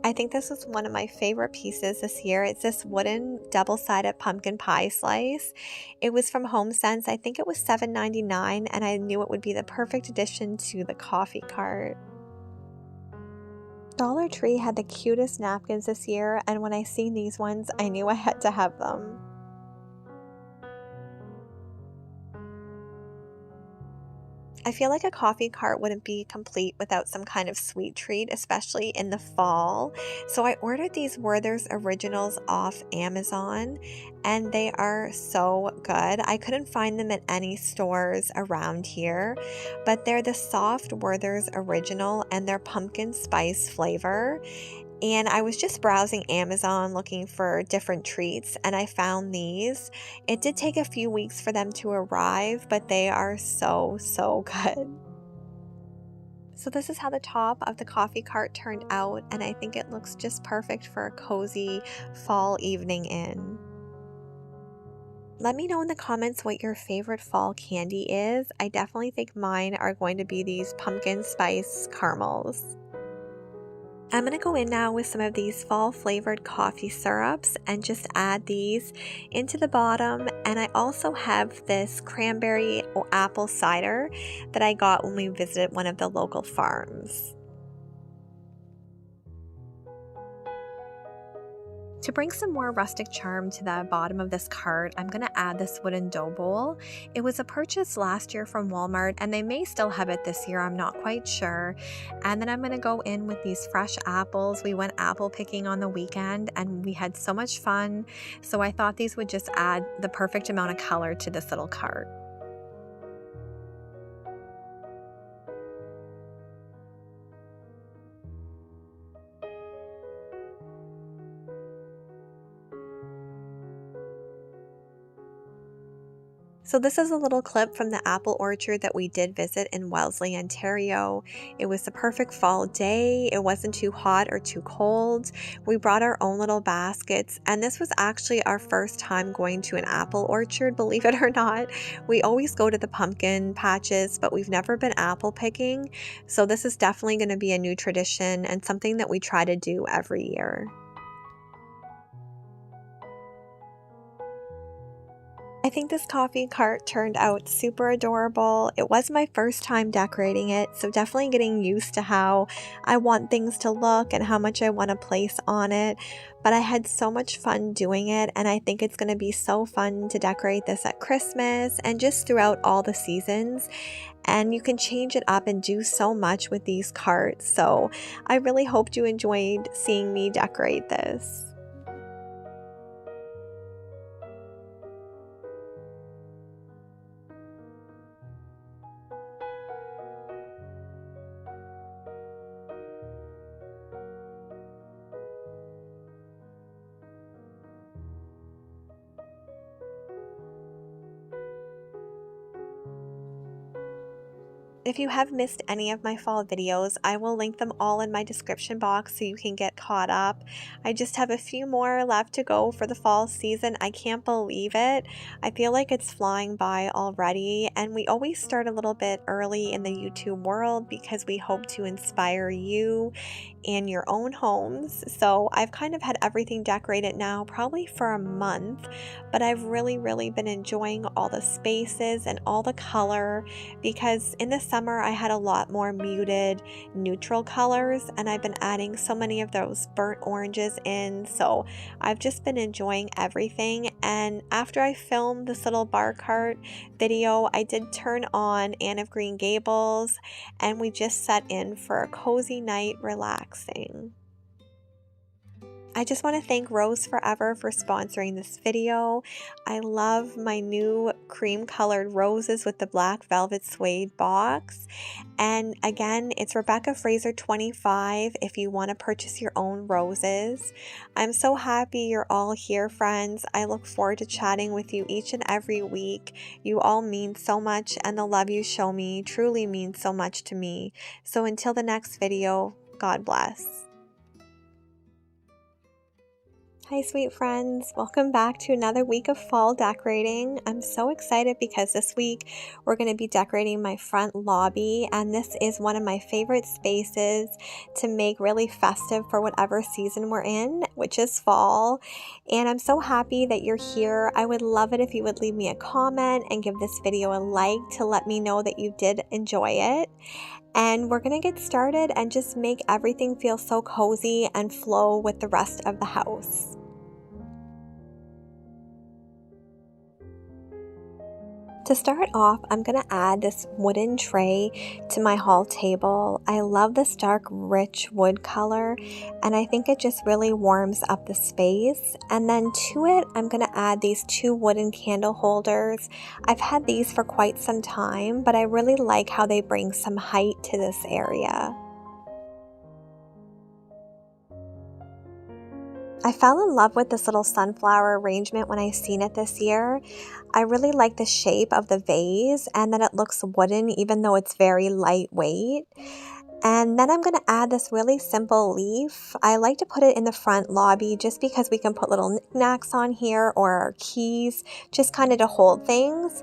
I think this was one of my favorite pieces this year. It's this wooden double-sided pumpkin pie slice. It was from HomeSense. I think it was $7.99, and I knew it would be the perfect addition to the coffee cart. Dollar Tree had the cutest napkins this year, and when I seen these ones, I knew I had to have them. I feel like a coffee cart wouldn't be complete without some kind of sweet treat, especially in the fall. So I ordered these Werther's Originals off Amazon, and they are so good. I couldn't find them at any stores around here, but they're the soft Werther's Original, and they're pumpkin spice flavor. And I was just browsing Amazon looking for different treats, and I found these. It did take a few weeks for them to arrive, but they are so, so good. So this is how the top of the coffee cart turned out, and I think it looks just perfect for a cozy fall evening in. Let me know in the comments what your favorite fall candy is. I definitely think mine are going to be these pumpkin spice caramels. I'm going to go in now with some of these fall flavored coffee syrups and just add these into the bottom. And I also have this cranberry or apple cider that I got when we visited one of the local farms. To bring some more rustic charm to the bottom of this cart, I'm going to add this wooden dough bowl. It was a purchase last year from Walmart, and they may still have it this year, I'm not quite sure. And then I'm going to go in with these fresh apples. We went apple picking on the weekend, and we had so much fun, so I thought these would just add the perfect amount of color to this little cart. So this is a little clip from the apple orchard that we did visit in Wellesley, Ontario. It was the perfect fall day. It wasn't too hot or too cold. We brought our own little baskets, and this was actually our first time going to an apple orchard, believe it or not. We always go to the pumpkin patches, but we've never been apple picking. So this is definitely going to be a new tradition and something that we try to do every year. I think this coffee cart turned out super adorable. It was my first time decorating it, so definitely getting used to how I want things to look and how much I want to place on it. But I had so much fun doing it, and I think it's going to be so fun to decorate this at Christmas and just throughout all the seasons. And you can change it up and do so much with these carts. So I really hoped you enjoyed seeing me decorate this. If you have missed any of my fall videos, I will link them all in my description box so you can get caught up. I just have a few more left to go for the fall season. I can't believe it. I feel like it's flying by already, and we always start a little bit early in the YouTube world because we hope to inspire you in your own homes. So I've kind of had everything decorated now probably for a month, but I've really been enjoying all the spaces and all the color, because in the summer I had a lot more muted neutral colors, and I've been adding so many of those burnt oranges in, so I've just been enjoying everything. And after I filmed this little bar cart video, I did turn on Anne of Green Gables, and we just sat in for a cozy night relaxing. I just want to thank Rose Forever for sponsoring this video. I love my new cream colored roses with the black velvet suede box. And again, it's Rebekahsharonfraser 25 if you want to purchase your own roses. I'm so happy you're all here, friends. I look forward to chatting with you each and every week. You all mean so much, and the love you show me truly means so much to me. So until the next video, God bless. Hi sweet friends, welcome back to another week of fall decorating. I'm so excited because this week we're going to be decorating my front lobby, and this is one of my favorite spaces to make really festive for whatever season we're in, which is fall. And I'm so happy that you're here. I would love it if you would leave me a comment and give this video a like to let me know that you did enjoy it. And we're going to get started and just make everything feel so cozy and flow with the rest of the house. To start off, I'm going to add this wooden tray to my hall table. I love this dark, rich wood color, and I think it just really warms up the space. And then to it, I'm going to add these two wooden candle holders. I've had these for quite some time, but I really like how they bring some height to this area. I fell in love with this little sunflower arrangement when I seen it this year. I really like the shape of the vase, and that it looks wooden even though it's very lightweight. And then I'm going to add this really simple leaf. I like to put it in the front lobby just because we can put little knickknacks on here or our keys, just kind of to hold things.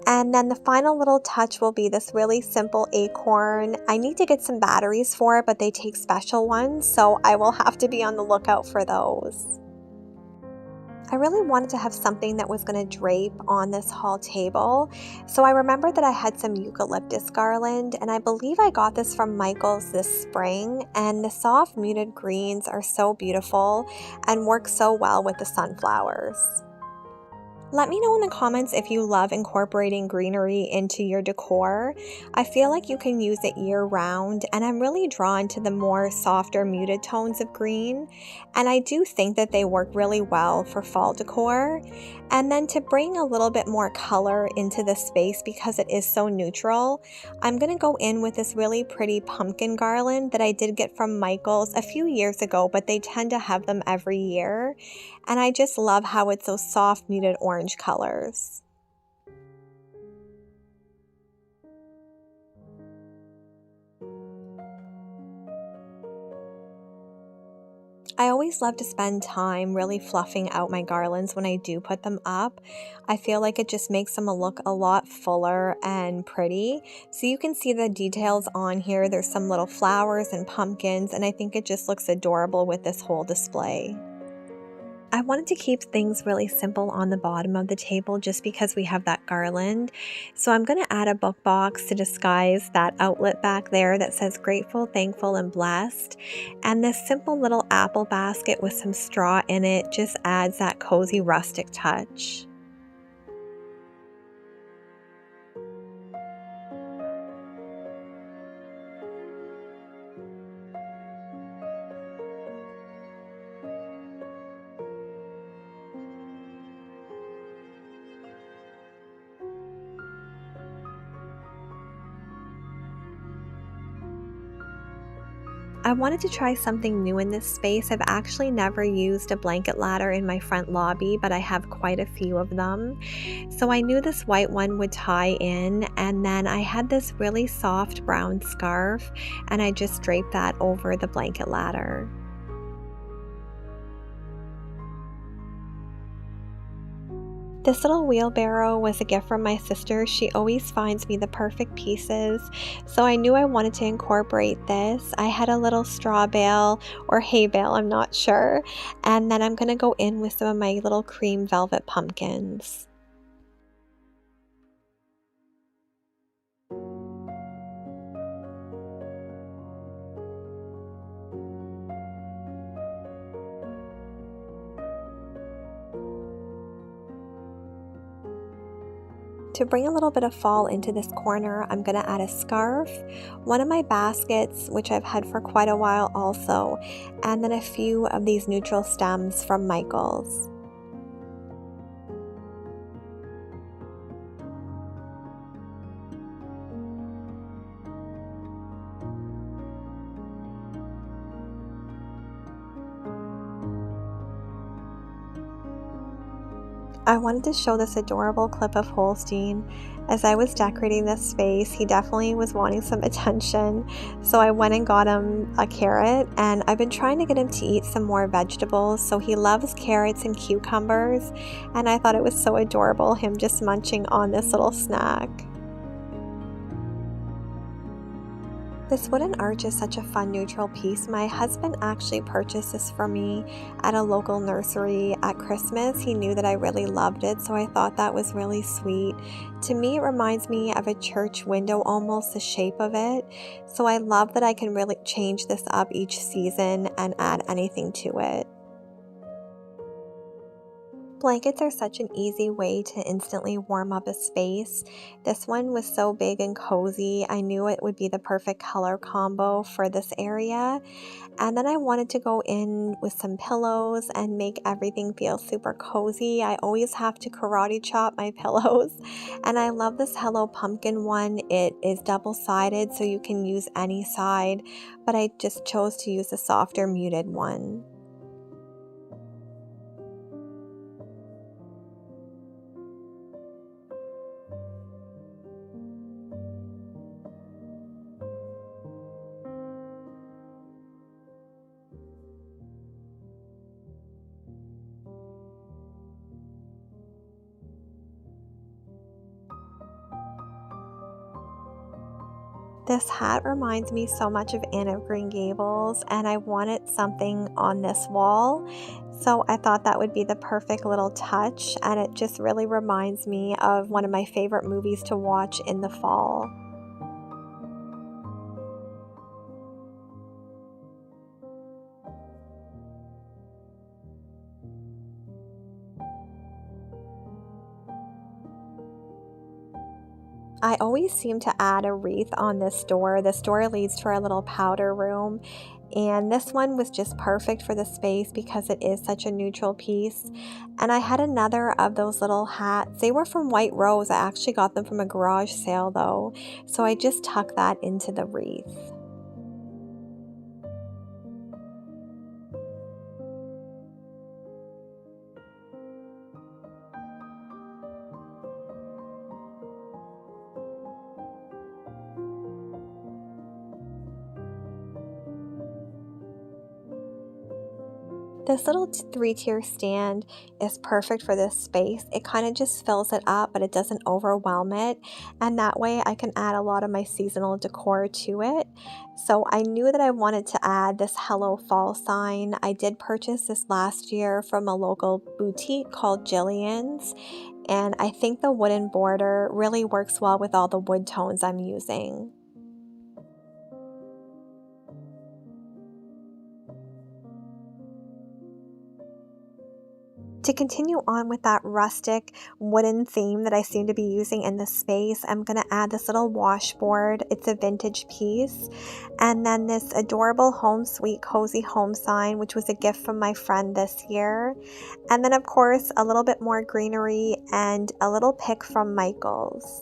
And then the final little touch will be this really simple acorn. I need to get some batteries for it, but they take special ones, so I will have to be on the lookout for those. I really wanted to have something that was going to drape on this hall table, so I remember that I had some eucalyptus garland, and I believe I got this from Michael's this spring, and the soft muted greens are so beautiful and work so well with the sunflowers. Let me know in the comments if you love incorporating greenery into your decor. I feel like you can use it year-round, and I'm really drawn to the more softer muted tones of green, and I do think that they work really well for fall decor. And then to bring a little bit more color into the space because it is so neutral, I'm going to go in with this really pretty pumpkin garland that I did get from Michael's a few years ago, but they tend to have them every year. And I just love how it's those soft muted orange colors. I always love to spend time really fluffing out my garlands when I do put them up. I feel like it just makes them look a lot fuller and pretty. So you can see the details on here. There's some little flowers and pumpkins, and I think it just looks adorable with this whole display. I wanted to keep things really simple on the bottom of the table just because we have that garland. So I'm going to add a book box to disguise that outlet back there that says grateful, thankful, and blessed. And this simple little apple basket with some straw in it just adds that cozy rustic touch. I wanted to try something new in this space. I've actually never used a blanket ladder in my front lobby, but I have quite a few of them. So I knew this white one would tie in, and then I had this really soft brown scarf, and I just draped that over the blanket ladder. This little wheelbarrow was a gift from my sister. She always finds me the perfect pieces, so I knew I wanted to incorporate this. I had a little straw bale or hay bale, I'm not sure, and then I'm going to go in with some of my little cream velvet pumpkins. To bring a little bit of fall into this corner, I'm going to add a scarf, one of my baskets, which I've had for quite a while also, and then a few of these neutral stems from Michael's. I wanted to show this adorable clip of Holstein. As I was decorating this space, he definitely was wanting some attention, so I went and got him a carrot, and I've been trying to get him to eat some more vegetables, so he loves carrots and cucumbers, and I thought it was so adorable, him just munching on this little snack. This wooden arch is such a fun neutral piece. My husband actually purchased this for me at a local nursery at Christmas. He knew that I really loved it, so I thought that was really sweet. To me, it reminds me of a church window, almost the shape of it. So I love that I can really change this up each season and add anything to it. Blankets are such an easy way to instantly warm up a space. This one was so big and cozy. I knew it would be the perfect color combo for this area. And then I wanted to go in with some pillows and make everything feel super cozy. I always have to karate chop my pillows. And I love this Hello Pumpkin one. It is double-sided, so you can use any side, but I just chose to use the softer muted one. This hat reminds me so much of Anne of Green Gables, and I wanted something on this wall, so I thought that would be the perfect little touch, and it just really reminds me of one of my favorite movies to watch in the fall. I always seem to add a wreath on this door. This door leads to our little powder room, and this one was just perfect for the space because it is such a neutral piece. And I had another of those little hats. They were from White Rose. I actually got them from a garage sale though, so I just tucked that into the wreath. This little three-tier stand is perfect for this space. It kind of just fills it up, but it doesn't overwhelm it. And that way I can add a lot of my seasonal decor to it. So I knew that I wanted to add this Hello Fall sign. I did purchase this last year from a local boutique called Jillian's. And I think the wooden border really works well with all the wood tones I'm using. To continue on with that rustic wooden theme that I seem to be using in this space, I'm going to add this little washboard. It's a vintage piece. And then this adorable Home Sweet Cozy Home sign, which was a gift from my friend this year. And then, of course, a little bit more greenery and a little pick from Michael's.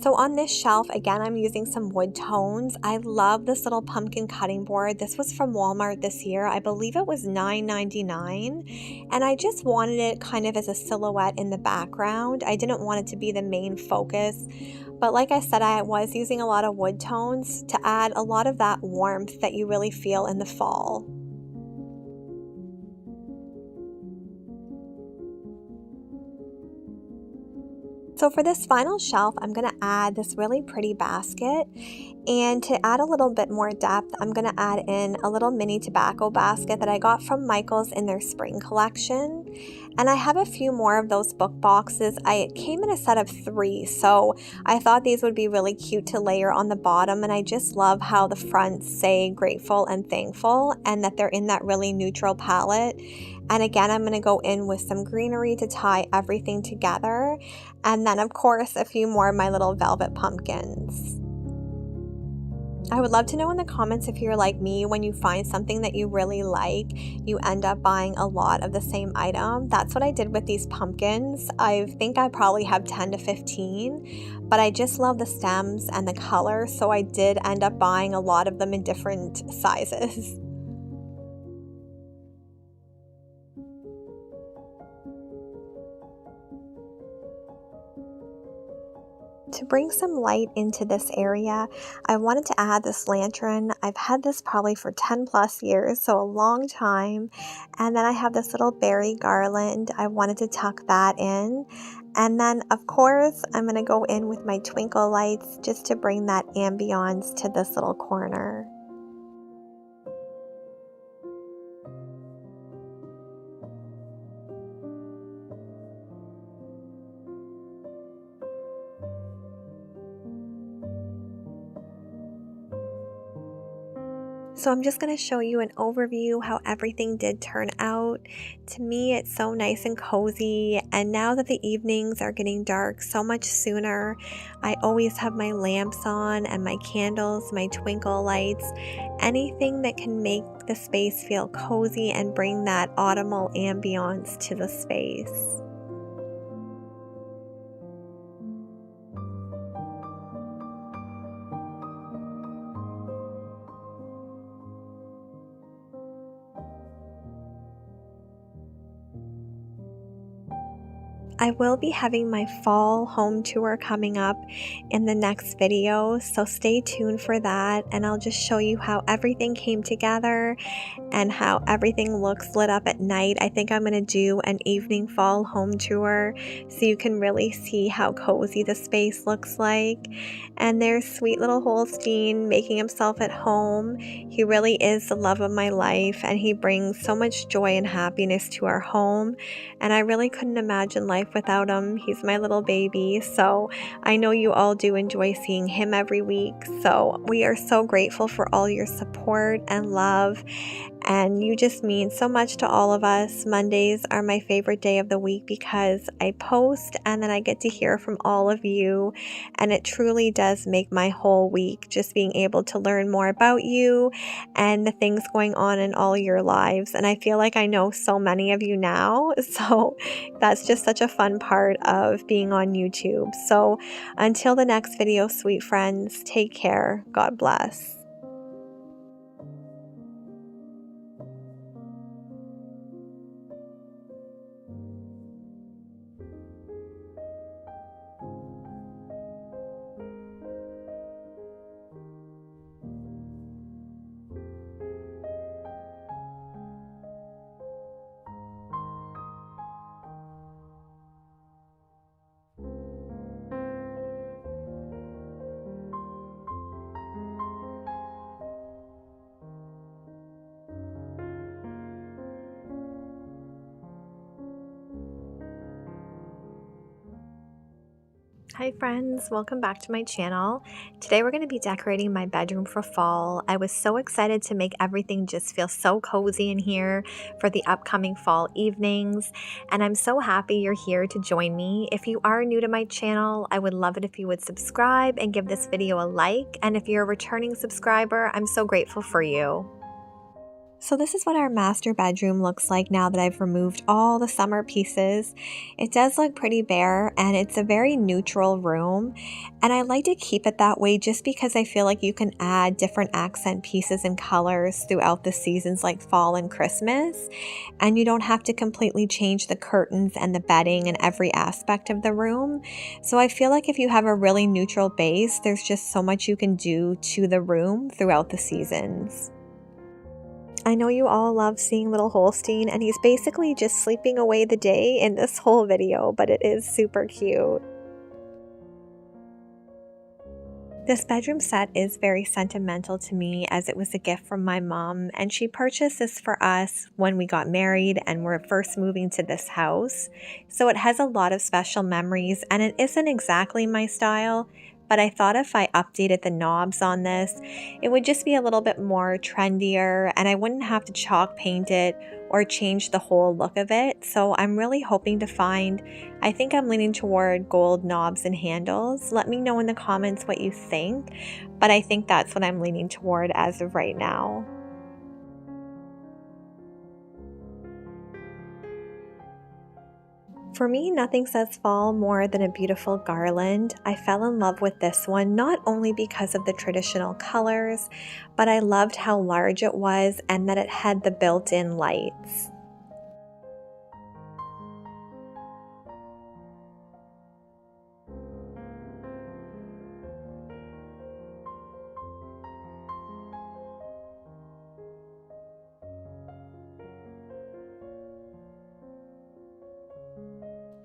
So on this shelf, again, I'm using some wood tones. I love this little pumpkin cutting board. This was from Walmart this year. I believe it was $9.99. And I just wanted it kind of as a silhouette in the background. I didn't want it to be the main focus. But like I said, I was using a lot of wood tones to add a lot of that warmth that you really feel in the fall. So for this final shelf, I'm going to add this really pretty basket, and to add a little bit more depth, I'm going to add in a little mini tobacco basket that I got from Michael's in their spring collection. And I have a few more of those book boxes. It came in a set of 3, so I thought these would be really cute to layer on the bottom, and I just love how the fronts say grateful and thankful and that they're in that really neutral palette. And again, I'm going to go in with some greenery to tie everything together. And then, of course, a few more of my little velvet pumpkins. I would love to know in the comments if you're like me, when you find something that you really like, you end up buying a lot of the same item. That's what I did with these pumpkins. I think I probably have 10 to 15, but I just love the stems and the color, so I did end up buying a lot of them in different sizes. To bring some light into this area, I wanted to add this lantern. I've had this probably for 10 plus years, so a long time. And then I have this little berry garland. I wanted to tuck that in. And then, of course, I'm going to go in with my twinkle lights just to bring that ambiance to this little corner. So I'm just going to show you an overview how everything did turn out. To me, it's so nice and cozy, and now that the evenings are getting dark so much sooner, I always have my lamps on and my candles, my twinkle lights, anything that can make the space feel cozy and bring that autumnal ambiance to the space. I will be having my fall home tour coming up in the next video, so stay tuned for that, and I'll just show you how everything came together and how everything looks lit up at night. I think I'm going to do an evening fall home tour so you can really see how cozy the space looks like. And there's sweet little Holstein making himself at home. He really is the love of my life, and he brings so much joy and happiness to our home, and I really couldn't imagine life without him. He's my little baby, so I know you all do enjoy seeing him every week. So we are so grateful for all your support and love, and you just mean so much to all of us. Mondays are my favorite day of the week because I post and then I get to hear from all of you, and it truly does make my whole week, just being able to learn more about you and the things going on in all your lives. And I feel like I know so many of you now, so that's just such a fun part of being on YouTube. So until the next video, sweet friends, take care. God bless. Hi friends, welcome back to my channel. Today we're going to be decorating my bedroom for fall. I was so excited to make everything just feel so cozy in here for the upcoming fall evenings, and I'm so happy you're here to join me. If you are new to my channel, I would love it if you would subscribe and give this video a like, and if you're a returning subscriber, I'm so grateful for you. So this is what our master bedroom looks like now that I've removed all the summer pieces. It does look pretty bare, and it's a very neutral room, and I like to keep it that way just because I feel like you can add different accent pieces and colors throughout the seasons like fall and Christmas, and you don't have to completely change the curtains and the bedding and every aspect of the room. So I feel like if you have a really neutral base, there's just so much you can do to the room throughout the seasons. I know you all love seeing little Holstein, and he's basically just sleeping away the day in this whole video, but it is super cute. This bedroom set is very sentimental to me as it was a gift from my mom, and she purchased this for us when we got married and were first moving to this house. So it has a lot of special memories, and it isn't exactly my style, but I thought if I updated the knobs on this, it would just be a little bit more trendier and I wouldn't have to chalk paint it or change the whole look of it. So I'm really hoping to find, I think I'm leaning toward gold knobs and handles. Let me know in the comments what you think, but I think that's what I'm leaning toward as of right now. For me, nothing says fall more than a beautiful garland. I fell in love with this one not only because of the traditional colors, but I loved how large it was and that it had the built-in lights.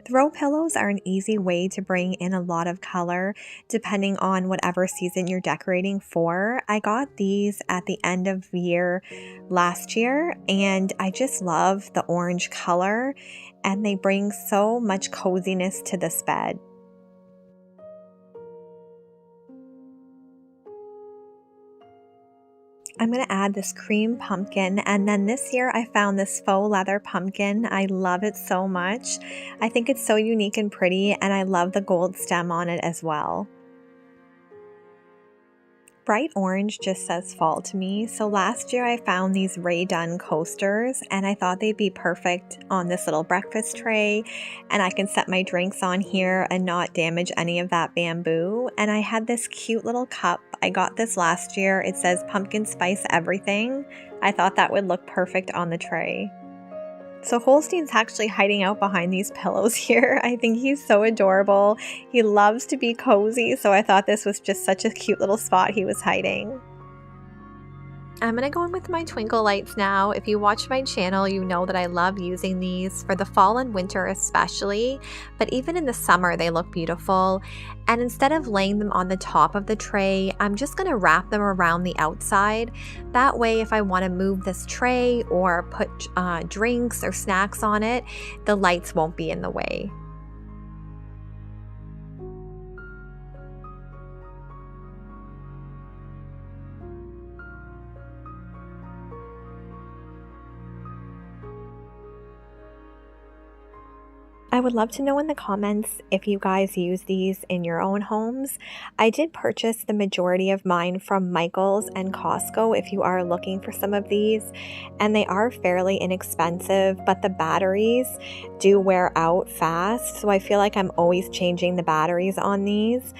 Throw pillows are an easy way to bring in a lot of color depending on whatever season you're decorating for. I got these at the end of year last year, and I just love the orange color, and they bring so much coziness to this bed. I'm going to add this cream pumpkin, and then this year I found this faux leather pumpkin. I love it so much. I think it's so unique and pretty, and I love the gold stem on it as well. Bright orange just says fall to me, so last year I found these Rae Dunn coasters and I thought they'd be perfect on this little breakfast tray, and I can set my drinks on here and not damage any of that bamboo. And I had this cute little cup. I got this last year. It says pumpkin spice everything. I thought that would look perfect on the tray. So Holstein's actually hiding out behind these pillows here. I think he's so adorable. He loves to be cozy, so I thought this was just such a cute little spot he was hiding. I'm going to go in with my twinkle lights now. If you watch my channel, you know that I love using these for the fall and winter especially, but even in the summer they look beautiful. And instead of laying them on the top of the tray, I'm just going to wrap them around the outside. That way, if I want to move this tray or put drinks or snacks on it, the lights won't be in the way. I would love to know in the comments if you guys use these in your own homes. I did purchase the majority of mine from Michael's and Costco if you are looking for some of these, and they are fairly inexpensive, but the batteries do wear out fast, so I feel like I'm always changing the batteries on these.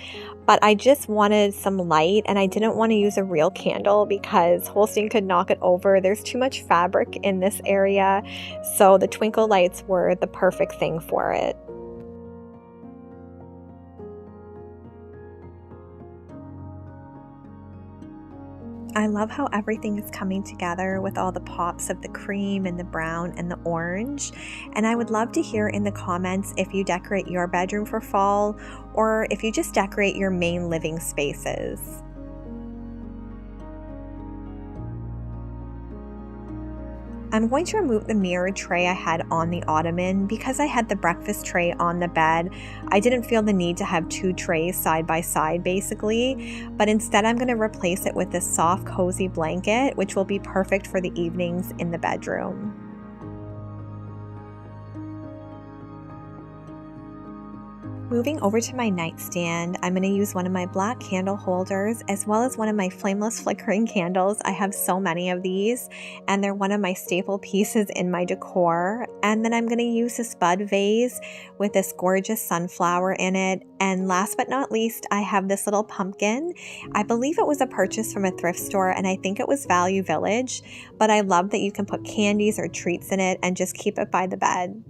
But I just wanted some light, and I didn't want to use a real candle because Holstein could knock it over. There's too much fabric in this area, so the twinkle lights were the perfect thing for it. I love how everything is coming together with all the pops of the cream and the brown and the orange. And I would love to hear in the comments if you decorate your bedroom for fall or if you just decorate your main living spaces. I'm going to remove the mirror tray I had on the ottoman because I had the breakfast tray on the bed. I didn't feel the need to have two trays side by side basically, but instead I'm going to replace it with this soft cozy blanket, which will be perfect for the evenings in the bedroom. Moving over to my nightstand, I'm going to use one of my black candle holders as well as one of my flameless flickering candles. I have so many of these, and they're one of my staple pieces in my decor. And then I'm going to use this bud vase with this gorgeous sunflower in it. And last but not least, I have this little pumpkin. I believe it was a purchase from a thrift store, and I think it was Value Village, but I love that you can put candies or treats in it and just keep it by the bed.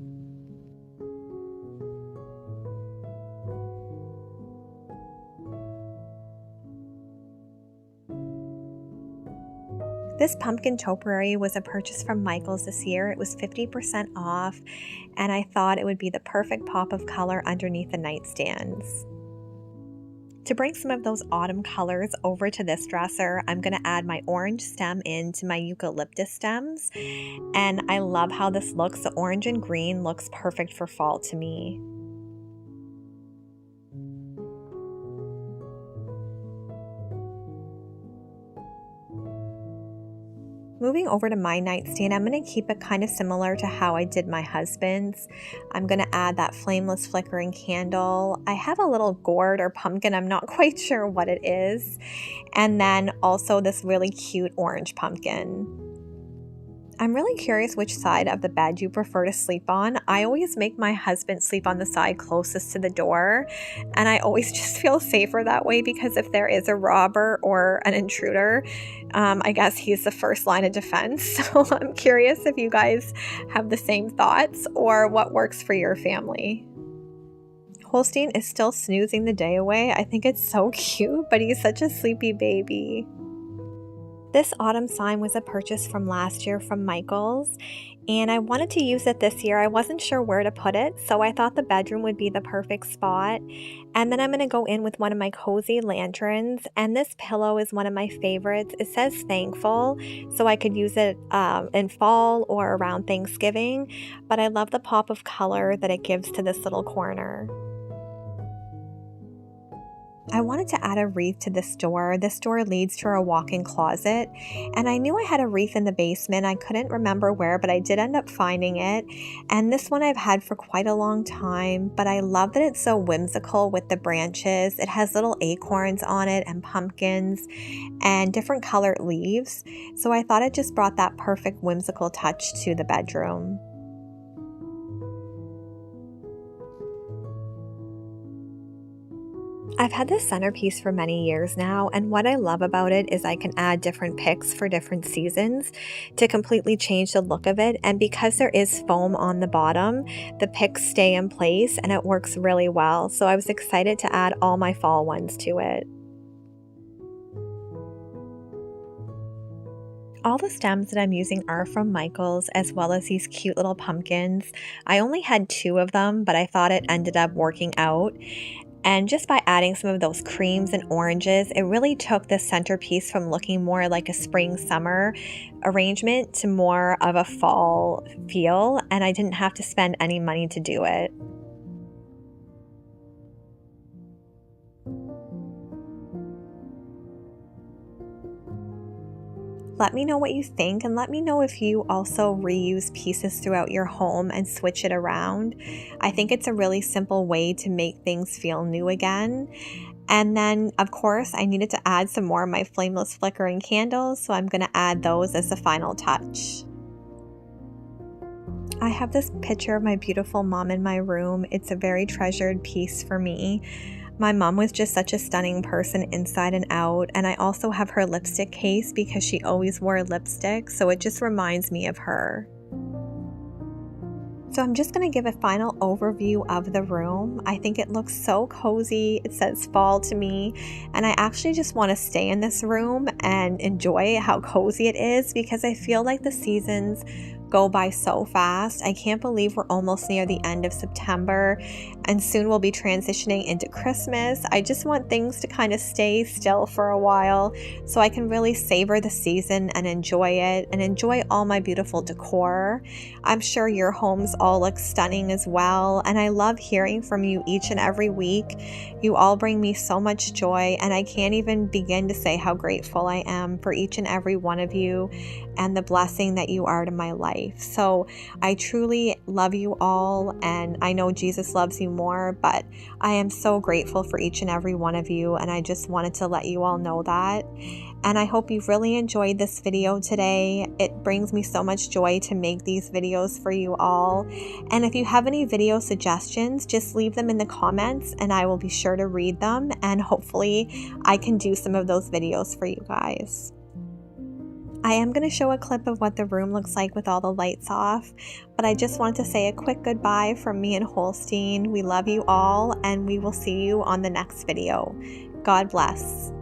This pumpkin topiary was a purchase from Michael's this year. It was 50% off, and I thought it would be the perfect pop of color underneath the nightstands. To bring some of those autumn colors over to this dresser, I'm going to add my orange stem into my eucalyptus stems, and I love how this looks. The orange and green looks perfect for fall to me. Moving over to my nightstand, I'm going to keep it kind of similar to how I did my husband's. I'm going to add that flameless flickering candle. I have a little gourd or pumpkin, I'm not quite sure what it is. And then also this really cute orange pumpkin. I'm really curious which side of the bed you prefer to sleep on. I always make my husband sleep on the side closest to the door, and I always just feel safer that way because if there is a robber or an intruder, I guess he's the first line of defense. So I'm curious if you guys have the same thoughts or what works for your family. Holstein is still snoozing the day away. I think it's so cute, but he's such a sleepy baby. This autumn sign was a purchase from last year from Michael's, and I wanted to use it this year. I wasn't sure where to put it, so I thought the bedroom would be the perfect spot. And then I'm going to go in with one of my cozy lanterns, and this pillow is one of my favorites. It says thankful, so I could use it in fall or around Thanksgiving, but I love the pop of color that it gives to this little corner. I wanted to add a wreath to this door. This door leads to our walk-in closet, and I knew I had a wreath in the basement. I couldn't remember where, but I did end up finding it, and this one I've had for quite a long time, but I love that it's so whimsical with the branches. It has little acorns on it and pumpkins and different colored leaves, so I thought it just brought that perfect whimsical touch to the bedroom. I've had this centerpiece for many years now, and what I love about it is I can add different picks for different seasons to completely change the look of it, and because there is foam on the bottom, the picks stay in place and it works really well, so I was excited to add all my fall ones to it. All the stems that I'm using are from Michael's, as well as these cute little pumpkins. I only had 2 of them, but I thought it ended up working out. And just by adding some of those creams and oranges, it really took the centerpiece from looking more like a spring-summer arrangement to more of a fall feel, and I didn't have to spend any money to do it. Let me know what you think, and let me know if you also reuse pieces throughout your home and switch it around. I think it's a really simple way to make things feel new again. And then, of course, I needed to add some more of my flameless flickering candles, so I'm going to add those as the final touch. I have this picture of my beautiful mom in my room. It's a very treasured piece for me. My mom was just such a stunning person inside and out, and I also have her lipstick case because she always wore lipstick, so it just reminds me of her. So I'm just going to give a final overview of the room. I think it looks so cozy. It says fall to me, and I actually just want to stay in this room and enjoy how cozy it is because I feel like the seasons go by so fast. I can't believe we're almost near the end of September, and soon we'll be transitioning into Christmas. I just want things to kind of stay still for a while so I can really savor the season and enjoy it and enjoy all my beautiful decor. I'm sure your homes all look stunning as well, and I love hearing from you each and every week. You all bring me so much joy, and I can't even begin to say how grateful I am for each and every one of you and the blessing that you are to my life. So I truly love you all, and I know Jesus loves you anymore, but I am so grateful for each and every one of you, and I just wanted to let you all know that. And I hope you've really enjoyed this video today. It brings me so much joy to make these videos for you all. And if you have any video suggestions, just leave them in the comments and I will be sure to read them, and hopefully I can do some of those videos for you guys. I am going to show a clip of what the room looks like with all the lights off, but I just wanted to say a quick goodbye from me and Holstein. We love you all, and we will see you on the next video. God bless.